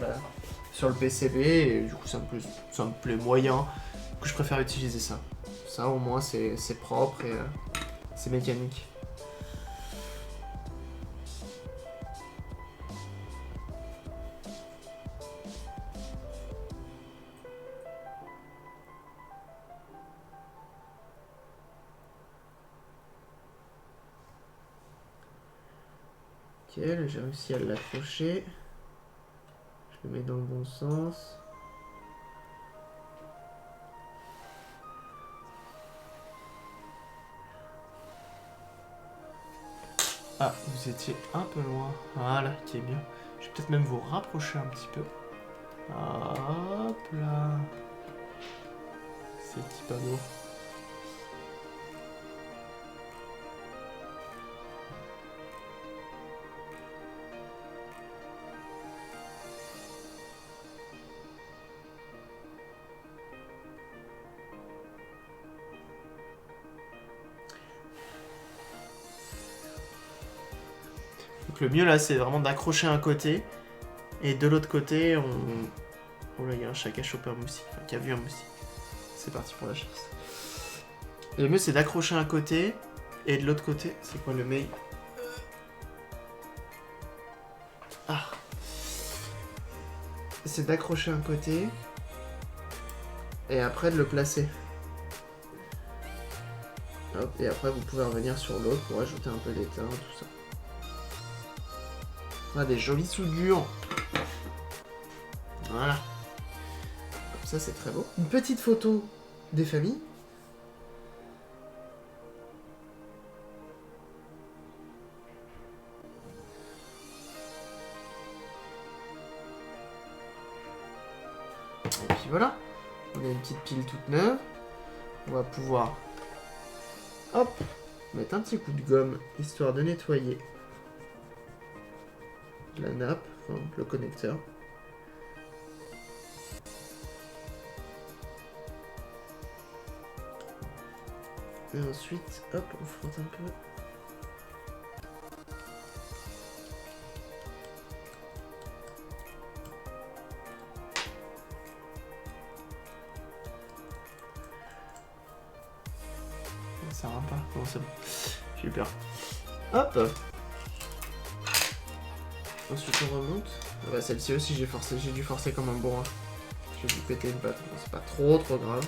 le PCB, et du coup ça me plaît moyen. Du coup je préfère utiliser ça. Ça au moins c'est propre et c'est mécanique. Ok, là j'ai réussi à l'accrocher. Je le mets dans le bon sens. Ah, vous étiez un peu loin. Voilà, qui est bien. Je vais peut-être même vous rapprocher un petit peu. Hop là. Ces petits panneaux. Donc le mieux là, c'est vraiment d'accrocher un côté. Et de l'autre côté, on... Oh là, il y a un chat qui a chopé un moustique. Enfin, qui a vu un moustique. C'est parti pour la chasse. Et le mieux, c'est d'accrocher un côté. Et de l'autre côté, c'est quoi le mail? Ah. C'est d'accrocher un côté. Et après de le placer. Hop, et après vous pouvez revenir sur l'autre pour ajouter un peu d'étain, tout ça. On a des jolies soudures. Voilà. Comme ça, c'est très beau. Une petite photo des familles. Et puis voilà. On a une petite pile toute neuve. On va pouvoir, hop, mettre un petit coup de gomme, histoire de nettoyer la nappe, enfin le connecteur. Et ensuite, hop, on frotte un peu. Ça va pas. Bon, c'est bon. Super. Hop. Ensuite, on remonte. Ah bah, celle-ci aussi, j'ai dû forcer comme un bourrin. J'ai dû péter une patte. Bon, c'est pas trop grave.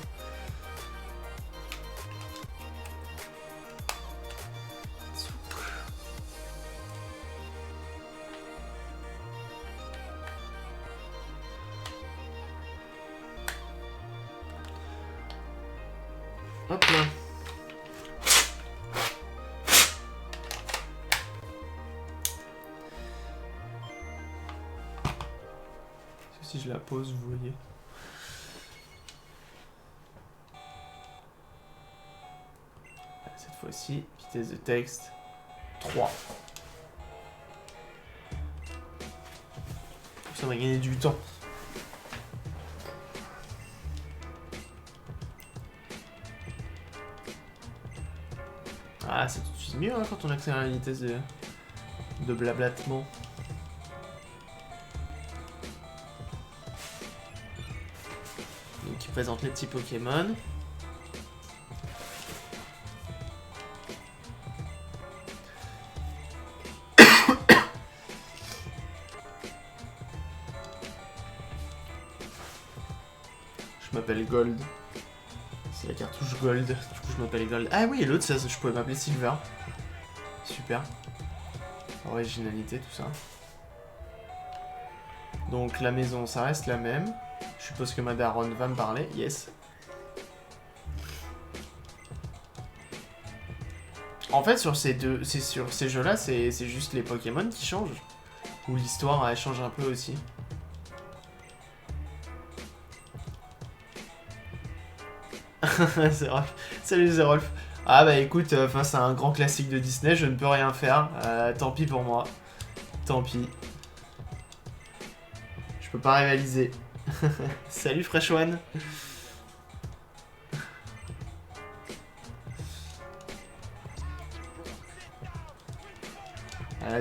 Hop là. Si je la pose, vous voyez. Cette fois-ci, vitesse de texte 3. Ça va gagner du temps. Ah, c'est tout de suite mieux hein, quand on accélère la vitesse de blablatement. Donc, qui présente les petits Pokémon. Je m'appelle Gold. C'est la cartouche Gold. Du coup, je m'appelle Gold. Ah oui, et l'autre, ça, je pouvais m'appeler Silver. Super. Originalité, tout ça. Donc, la maison, ça reste la même. Je suppose que ma daronne va me parler. Yes. En fait, sur ces jeux-là, c'est juste les Pokémon qui changent. Ou l'histoire, elle change un peu aussi. C'est Rolf. Salut c'est Rolf. Ah bah écoute, face à un grand classique de Disney, je ne peux rien faire. Tant pis pour moi. Tant pis. Je peux pas rivaliser. Salut Fresh One.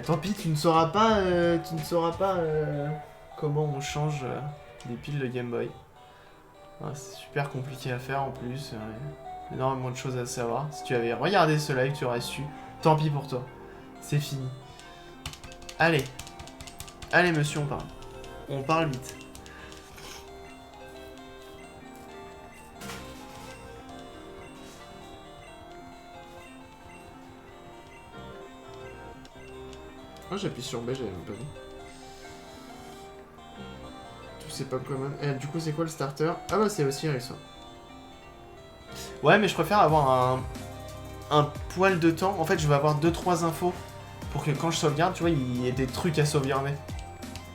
Tant pis, tu ne sauras pas, comment on change des piles de Game Boy. Ah, c'est super compliqué à faire en plus. Énormément de choses à savoir. Si tu avais regardé ce live, tu aurais su. Tant pis pour toi. C'est fini. Allez. Allez monsieur, on parle. On parle vite. Oh, j'appuie sur B, j'avais même pas vu. Tous ces Pokémon. Du coup, c'est quoi le starter? Ah bah, c'est aussi Hérisson. Ouais, mais je préfère avoir un poil de temps. En fait, je vais avoir 2-3 infos pour que quand je sauvegarde, tu vois, il y ait des trucs à sauvegarder.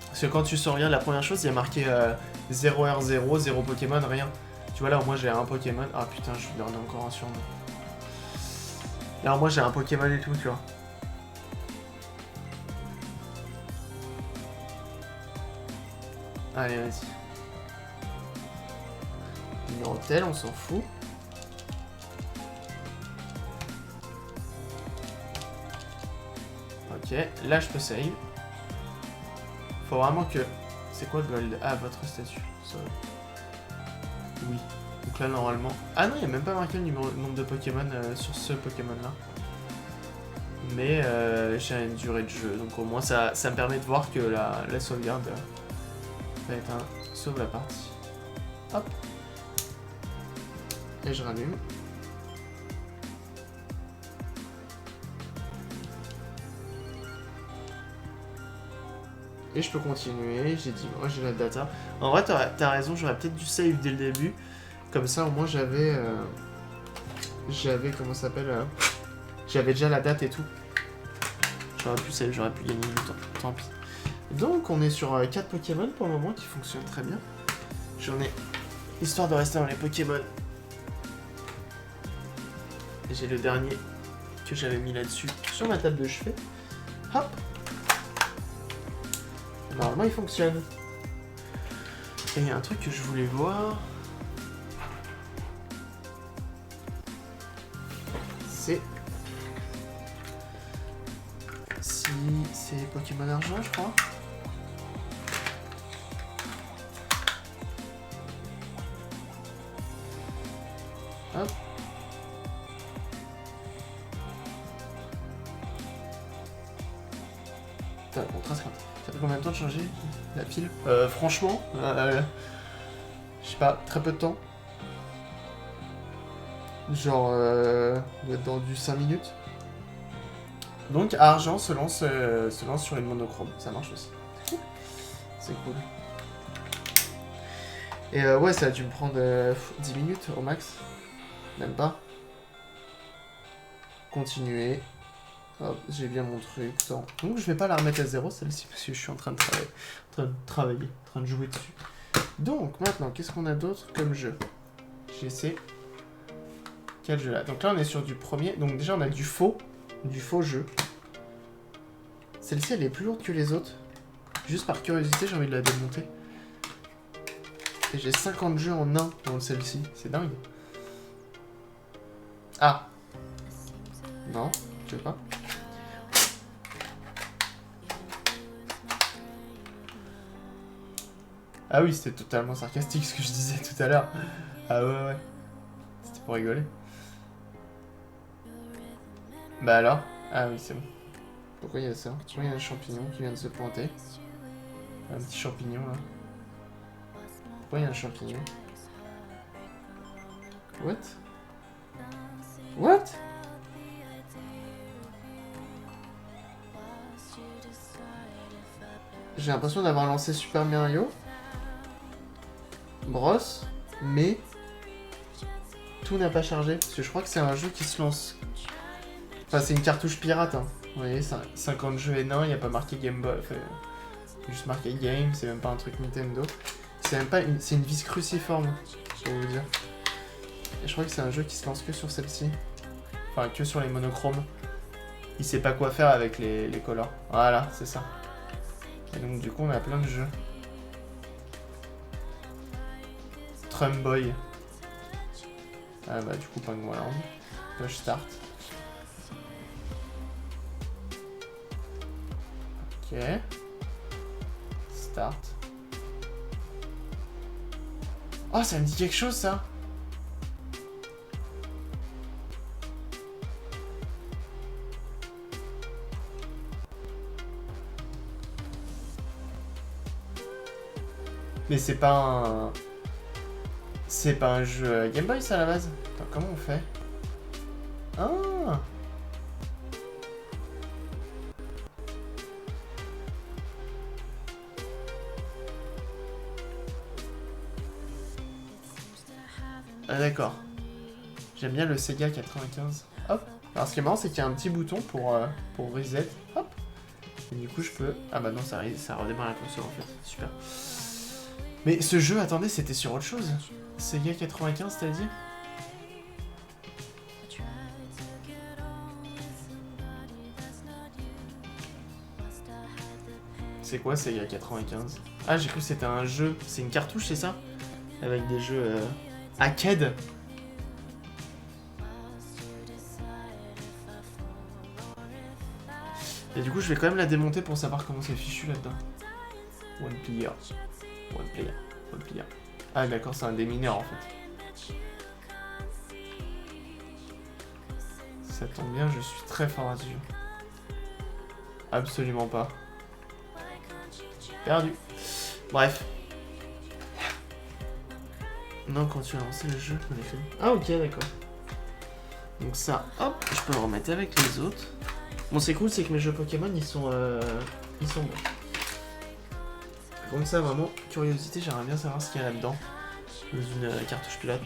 Parce que quand tu sauvegardes, la première chose, il y a marqué 0R0, 0 Pokémon, rien. Tu vois, là, moi, j'ai un Pokémon. Ah putain, je lui donne encore un surnom. Alors, moi, j'ai un Pokémon et tout, tu vois. Allez, vas-y. Numéro tel, on s'en fout. Ok. Ok, là je peux save. Faut vraiment que... C'est quoi Gold? Ah, votre statut. Ça... Oui. Donc là normalement... Ah non, il n'y a même pas marqué le nombre de Pokémon sur ce Pokémon là. Mais j'ai une durée de jeu, donc au moins ça me permet de voir que la sauvegarde va être un sauve la partie. Hop. Et je rallume. Et je peux continuer, j'ai dit, moi j'ai la data. En vrai, t'as raison, j'aurais peut-être dû save dès le début. Comme ça, au moins j'avais... comment ça s'appelle j'avais déjà la date et tout. J'aurais pu save, j'aurais pu gagner du temps. Tant pis. Donc, on est sur 4 Pokémon pour le moment qui fonctionnent très bien. J'en ai... Histoire de rester dans les Pokémon. Et j'ai le dernier que j'avais mis là-dessus sur ma table de chevet. Hop. Normalement, il fonctionne. Et il y a un truc que je voulais voir. C'est... Si c'est Pokémon Argent, je crois. Hop. Putain, bon, ça fait combien de temps de changer la pile? Franchement, je sais pas, très peu de temps. Genre, doit être dans du 5 minutes. Donc, Argent se lance sur une monochrome, ça marche aussi. C'est cool. Et ouais, ça a dû me prendre 10 minutes au max. Même pas. Continuer. Hop, j'ai bien mon truc. Tant. Donc je vais pas la remettre à 0 celle-ci parce que je suis en train de travailler, en train de jouer dessus. Donc maintenant, qu'est-ce qu'on a d'autre comme jeu? J'essaie. Quel jeu là? Donc là on est sur du premier. Donc déjà on a du faux jeu. Celle-ci elle est plus lourde que les autres. Juste par curiosité j'ai envie de la démonter. Et j'ai 50 jeux en un dans celle-ci. C'est dingue. Ah. Non, je sais pas. Ah oui, c'était totalement sarcastique ce que je disais tout à l'heure. Ah ouais. C'était pour rigoler. Bah alors? Ah oui, c'est bon. Pourquoi il y a ça? Pourquoi il y a un champignon qui vient de se pointer? Un petit champignon là. Pourquoi il y a un champignon? What? What? J'ai l'impression d'avoir lancé Super Mario Bros, mais tout n'a pas chargé. Parce que je crois que c'est un jeu qui se lance. Enfin, c'est une cartouche pirate. Hein. Vous voyez, 50 jeux et non, il n'y a pas marqué Game Boy. Enfin, juste marqué Game, c'est même pas un truc Nintendo. C'est même pas une... C'est une vis cruciforme, je vais vous dire. Et je crois que c'est un jeu qui se lance que sur celle-ci. Enfin, que sur les monochromes. Il sait pas quoi faire avec les colors. Voilà, c'est ça. Et donc du coup, on a plein de jeux. Trumboy. Ah bah du coup, Penguin. Push Start. Ok. Start. Oh, ça me dit quelque chose, ça. Mais c'est pas un... C'est pas un jeu Game Boy, ça, à la base? Attends, comment on fait? Ah! Ah d'accord. J'aime bien le Sega 95. Hop. Alors ce qui est marrant, c'est qu'il y a un petit bouton pour reset. Hop. Et du coup, je peux... Ah bah non, ça redémarre la console, en fait. Super. Mais ce jeu, attendez, c'était sur autre chose. Sega 95, t'as dit? C'est quoi Sega 95? Ah, j'ai cru que c'était un jeu. C'est une cartouche, c'est ça? Avec des jeux arcade. Et du coup, je vais quand même la démonter pour savoir comment c'est fichu là-dedans. One player. One player. One player. Ah d'accord, c'est un démineur en fait. Ça tombe bien, je suis très fort à ce jeu. Absolument pas. Perdu. Bref. Non, quand tu as lancé le jeu, on est fait. Ah ok, d'accord. Donc ça, hop, je peux le remettre avec les autres. Bon, c'est cool, c'est que mes jeux Pokémon, ils sont bons. Comme ça, vraiment, curiosité, j'aimerais bien savoir ce qu'il y a là-dedans. Dans une cartouche pilote.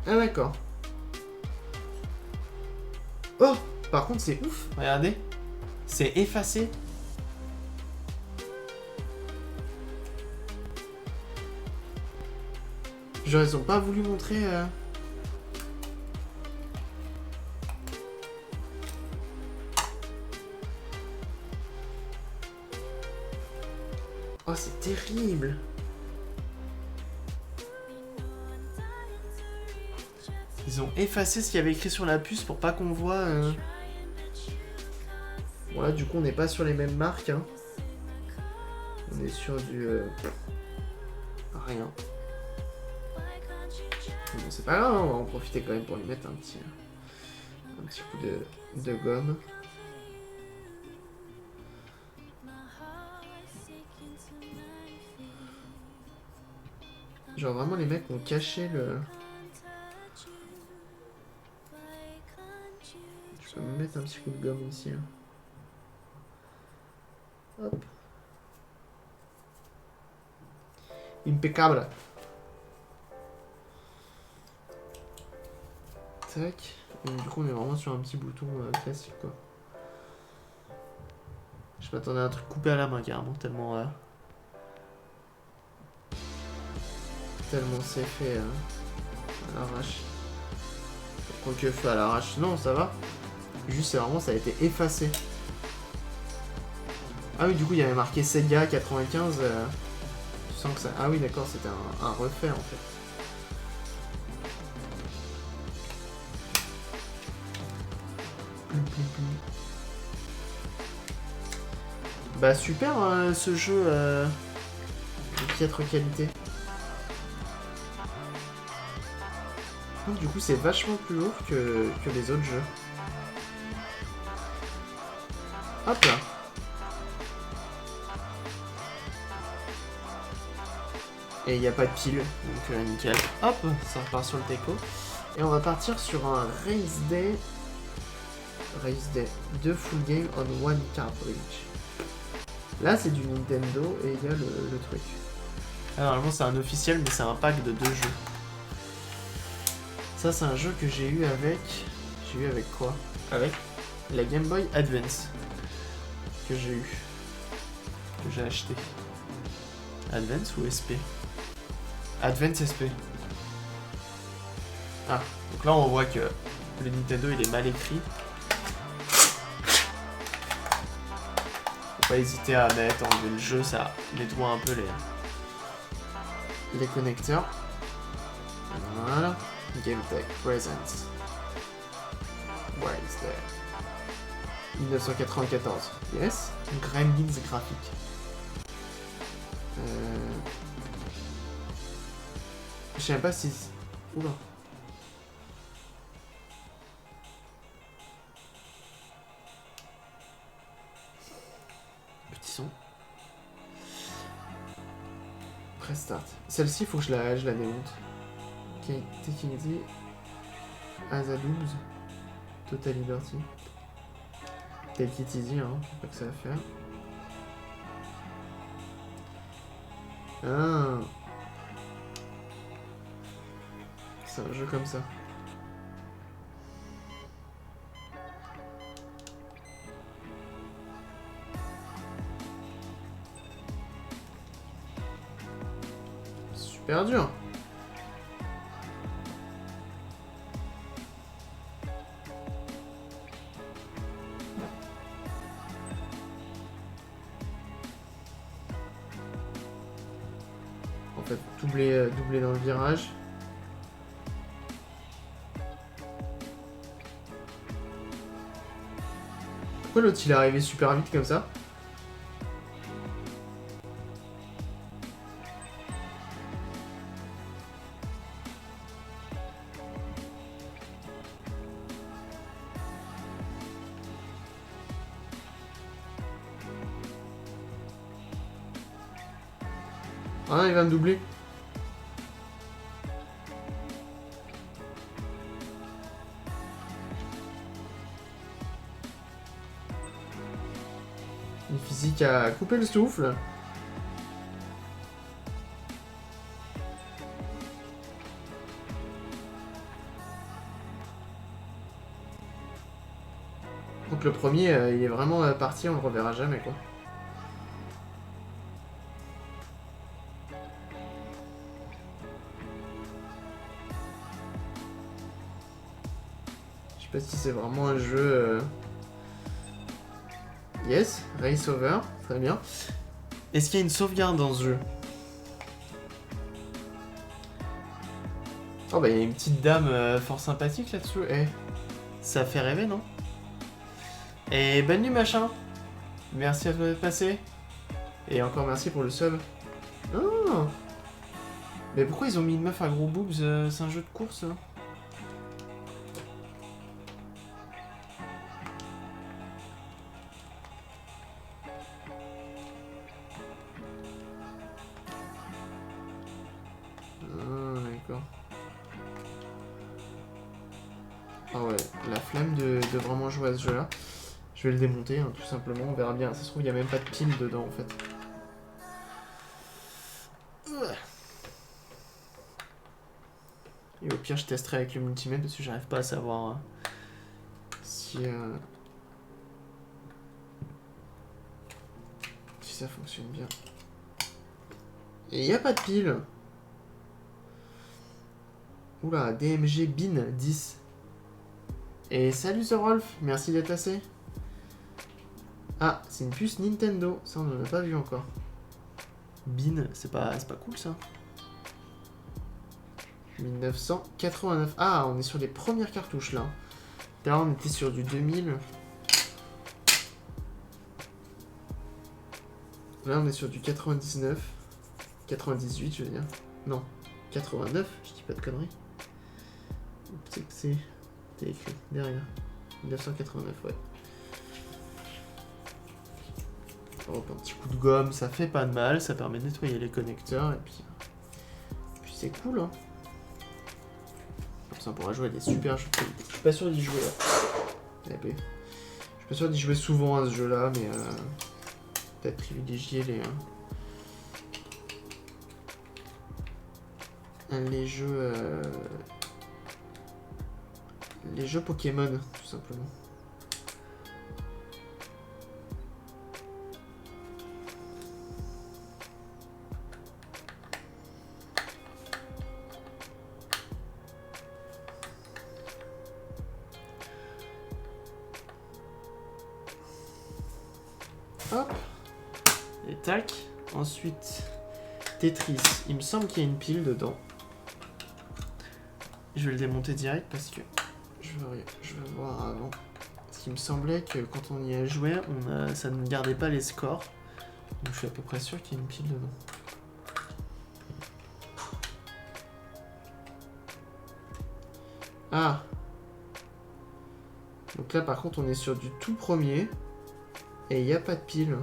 Ah d'accord. Oh, par contre, c'est ouf. Regardez. C'est effacé. Genre, ils ont pas voulu montrer... Oh, c'est terrible. Ils ont effacé ce qu'il y avait écrit sur la puce pour pas qu'on voit... Voilà, du coup, on n'est pas sur les mêmes marques. Hein. On est sur du... Rien. Bon, c'est pas grave, hein, on va en profiter quand même pour lui mettre un petit coup de gomme. Genre vraiment les mecs ont caché le... Je peux me mettre un petit coup de gomme ici. Hein. Hop. Impeccable. Tac. Et du coup on est vraiment sur un petit bouton classique quoi. Je m'attendais à un truc coupé à la main carrément tellement... Tellement c'est fait à l'arrache. Quoique fait à l'arrache, non ça va. Juste c'est vraiment ça a été effacé. Ah oui du coup il y avait marqué Sega 95. Tu sens que ça... Ah oui d'accord c'était un refait en fait. Bah super ce jeu de piètre qualité. Du coup c'est vachement plus lourd que les autres jeux. Hop là. Et il n'y a pas de pile, donc nickel. Hop, ça repart sur le teco. Et on va partir sur un Race Day. Race Day 2 full game on one cartridge. Là c'est du Nintendo et il y a le truc. Ah, normalement c'est un officiel mais c'est un pack de 2 jeux. Ça c'est un jeu que j'ai eu avec... J'ai eu avec quoi? Avec la Game Boy Advance. Que j'ai eu. Que j'ai acheté. Advance ou SP? Advance SP. Ah, donc là on voit que le Nintendo il est mal écrit. Faut pas hésiter à mettre, enlever le jeu, ça nettoie un peu les connecteurs. Voilà. GameTech Presents. Where is there? 1994. Yes. Gremlins graphique. Je sais même pas si... Oula. Petit son. Press start. Celle-ci, il faut que je la démonte. Taking it as a dooms. Total Liberty. Take it easy, hein. Je sais pas que ça va faire. Ah. C'est un jeu comme ça. Super dur. doubler dans le virage. Pourquoi l'autre il est arrivé super vite comme ça? Ah non, il va me doubler. Une physique à couper le souffle. Donc le premier, il est vraiment parti, on le reverra jamais quoi. Je sais pas si c'est vraiment un jeu... Yes, race over, très bien. Est-ce qu'il y a une sauvegarde dans ce jeu? Oh bah il y a une petite dame fort sympathique là-dessous. Eh, ça fait rêver, non? Et bonne nuit machin. Merci à toi d'être passé. Et encore merci pour le sub. Oh. Mais pourquoi ils ont mis une meuf à gros boobs? C'est un jeu de course là. D'accord. Ah ouais, la flemme de vraiment jouer à ce jeu là. Je vais le démonter hein, tout simplement, on verra bien. Ça se trouve il n'y a même pas de pile dedans en fait. Et au pire je testerai avec le multimètre parce que j'arrive pas à savoir si ça fonctionne bien. Et il n'y a pas de pile. Oula, DMG Bin 10. Et salut The Rolf, merci d'être passé. Ah, c'est une puce Nintendo, ça on n'en a pas vu encore. Bin, c'est pas cool ça. 1989. Ah, on est sur les premières cartouches là. Là on était sur du 2000. Là on est sur du 99. 98 je veux dire. Non, 89, je dis pas de conneries. C'est que c'est écrit derrière. 1989, ouais. Hop, un petit coup de gomme, ça fait pas de mal, ça permet de nettoyer les connecteurs et puis c'est cool hein. Comme ça on pourra jouer à des super jeux de qualité. Je suis pas sûr d'y jouer là. Je suis pas sûr d'y jouer souvent à ce jeu là, mais peut-être privilégier les jeux Pokémon tout simplement. Hop. Et tac. Ensuite, Tetris. Il me semble qu'il y a une pile dedans. Je vais le démonter direct parce que je veux voir avant. Parce qu'il me semblait que quand on y a joué, ça ne gardait pas les scores. Donc je suis à peu près sûr qu'il y a une pile dedans. Ah. Donc là par contre on est sur du tout premier. Et il n'y a pas de pile.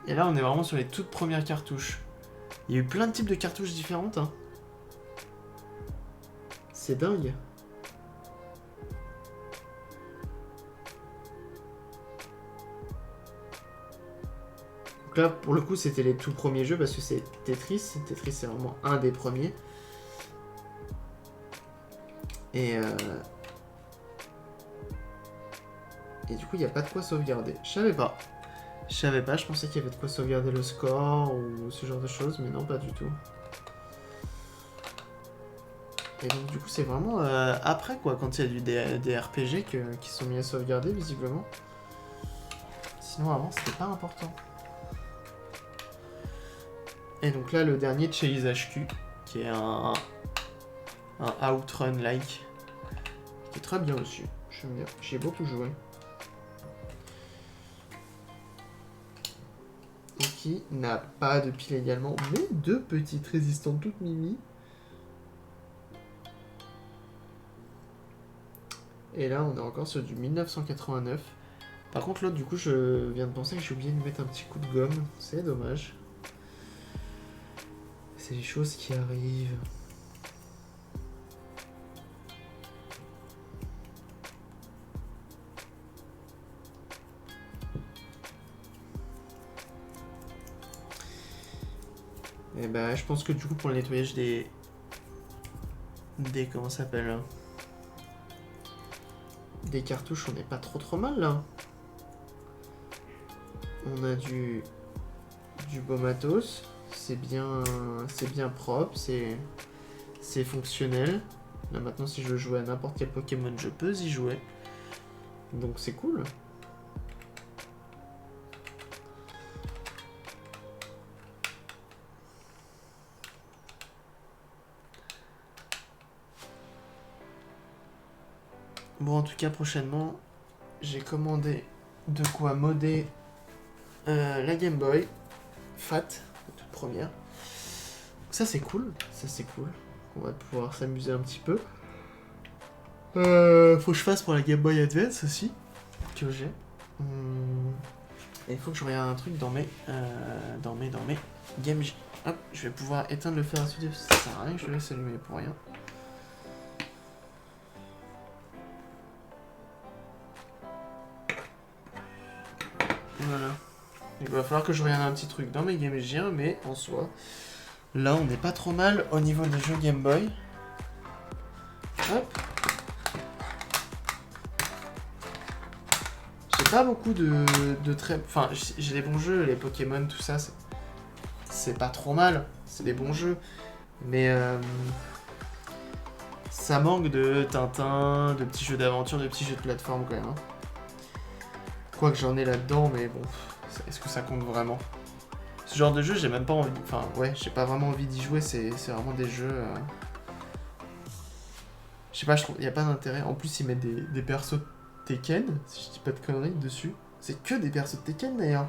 Et là on est vraiment sur les toutes premières cartouches. Il y a eu plein de types de cartouches différentes. Hein. C'est dingue. Donc là pour le coup c'était les tout premiers jeux parce que c'est Tetris. Tetris c'est vraiment un des premiers. Et du coup il n'y a pas de quoi sauvegarder. Je savais pas, je pensais qu'il y avait de quoi sauvegarder le score ou ce genre de choses, mais non pas du tout. Et donc du coup c'est vraiment après quoi, quand il y a des RPG qui sont mis à sauvegarder visiblement. Sinon avant c'était pas important. Et donc là, le dernier Chase HQ, qui est un Outrun-like, qui est très bien aussi. J'aime bien, j'y ai beaucoup joué. Et qui n'a pas de pile également, mais 2 petites résistantes toutes mimi. Et là, on est encore sur du 1989. Par contre, l'autre, du coup, je viens de penser que j'ai oublié de mettre un petit coup de gomme. C'est dommage. C'est les choses qui arrivent. Et bah, je pense que du coup, pour le nettoyage des comment ça s'appelle hein, des cartouches, on n'est pas trop mal là. On a du beau matos, c'est bien propre, c'est fonctionnel. Là maintenant, si je veux jouer à n'importe quel Pokémon, je peux y jouer. Donc c'est cool. Bon, en tout cas, prochainement, j'ai commandé de quoi modder la Game Boy Fat, la toute première. Ça c'est cool, On va pouvoir s'amuser un petit peu. Faut que je fasse pour la Game Boy Advance aussi, que j'ai. Et il faut que je regarde un truc dans mes Game. Hop, je vais pouvoir éteindre le fer à souder, ça sert à rien que je le laisse allumer pour rien. Voilà. Il va falloir que je regarde un petit truc dans mes Game Gear, mais en soi, là on n'est pas trop mal au niveau des jeux Game Boy. Hop. J'ai pas beaucoup de très... Enfin, j'ai des bons jeux, les Pokémon, tout ça, c'est pas trop mal, c'est des bons jeux. Mais ça manque de Tintin, de petits jeux d'aventure, de petits jeux de plateforme quand même. Hein. Quoique j'en ai là-dedans, mais bon, est-ce que ça compte vraiment? Ce genre de jeu, j'ai même pas envie... Enfin, ouais, j'ai pas vraiment envie d'y jouer, c'est vraiment des jeux... Je sais pas, je trouve... Y a pas d'intérêt. En plus, ils mettent des persos Tekken, si je dis pas de conneries, dessus. C'est que des persos de Tekken, d'ailleurs.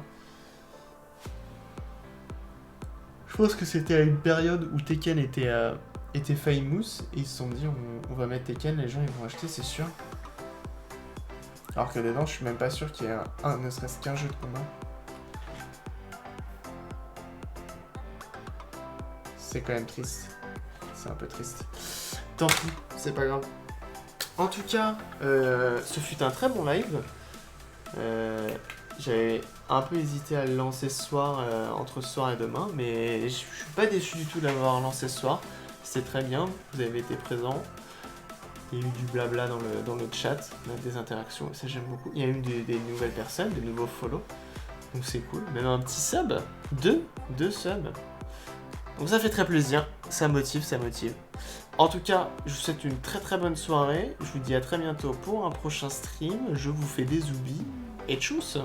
Je pense que c'était à une période où Tekken était famous, et ils se sont dit, on va mettre Tekken, les gens, ils vont acheter, c'est sûr. Alors que dedans, je suis même pas sûr qu'il y ait ne serait-ce qu'un jeu de combat. C'est quand même triste. C'est un peu triste. Tant pis, c'est pas grave. En tout cas, ce fut un très bon live. J'avais un peu hésité à le lancer ce soir, entre ce soir et demain, mais je suis pas déçu du tout d'avoir lancé ce soir. C'est très bien, vous avez été présents. Il y a eu du blabla dans le chat, on a des interactions, ça j'aime beaucoup. Il y a eu des nouvelles personnes, des nouveaux follow, donc c'est cool. Même un petit sub, deux subs. Donc ça fait très plaisir, ça motive. En tout cas, je vous souhaite une très très bonne soirée. Je vous dis à très bientôt pour un prochain stream. Je vous fais des zoubis et tchuss!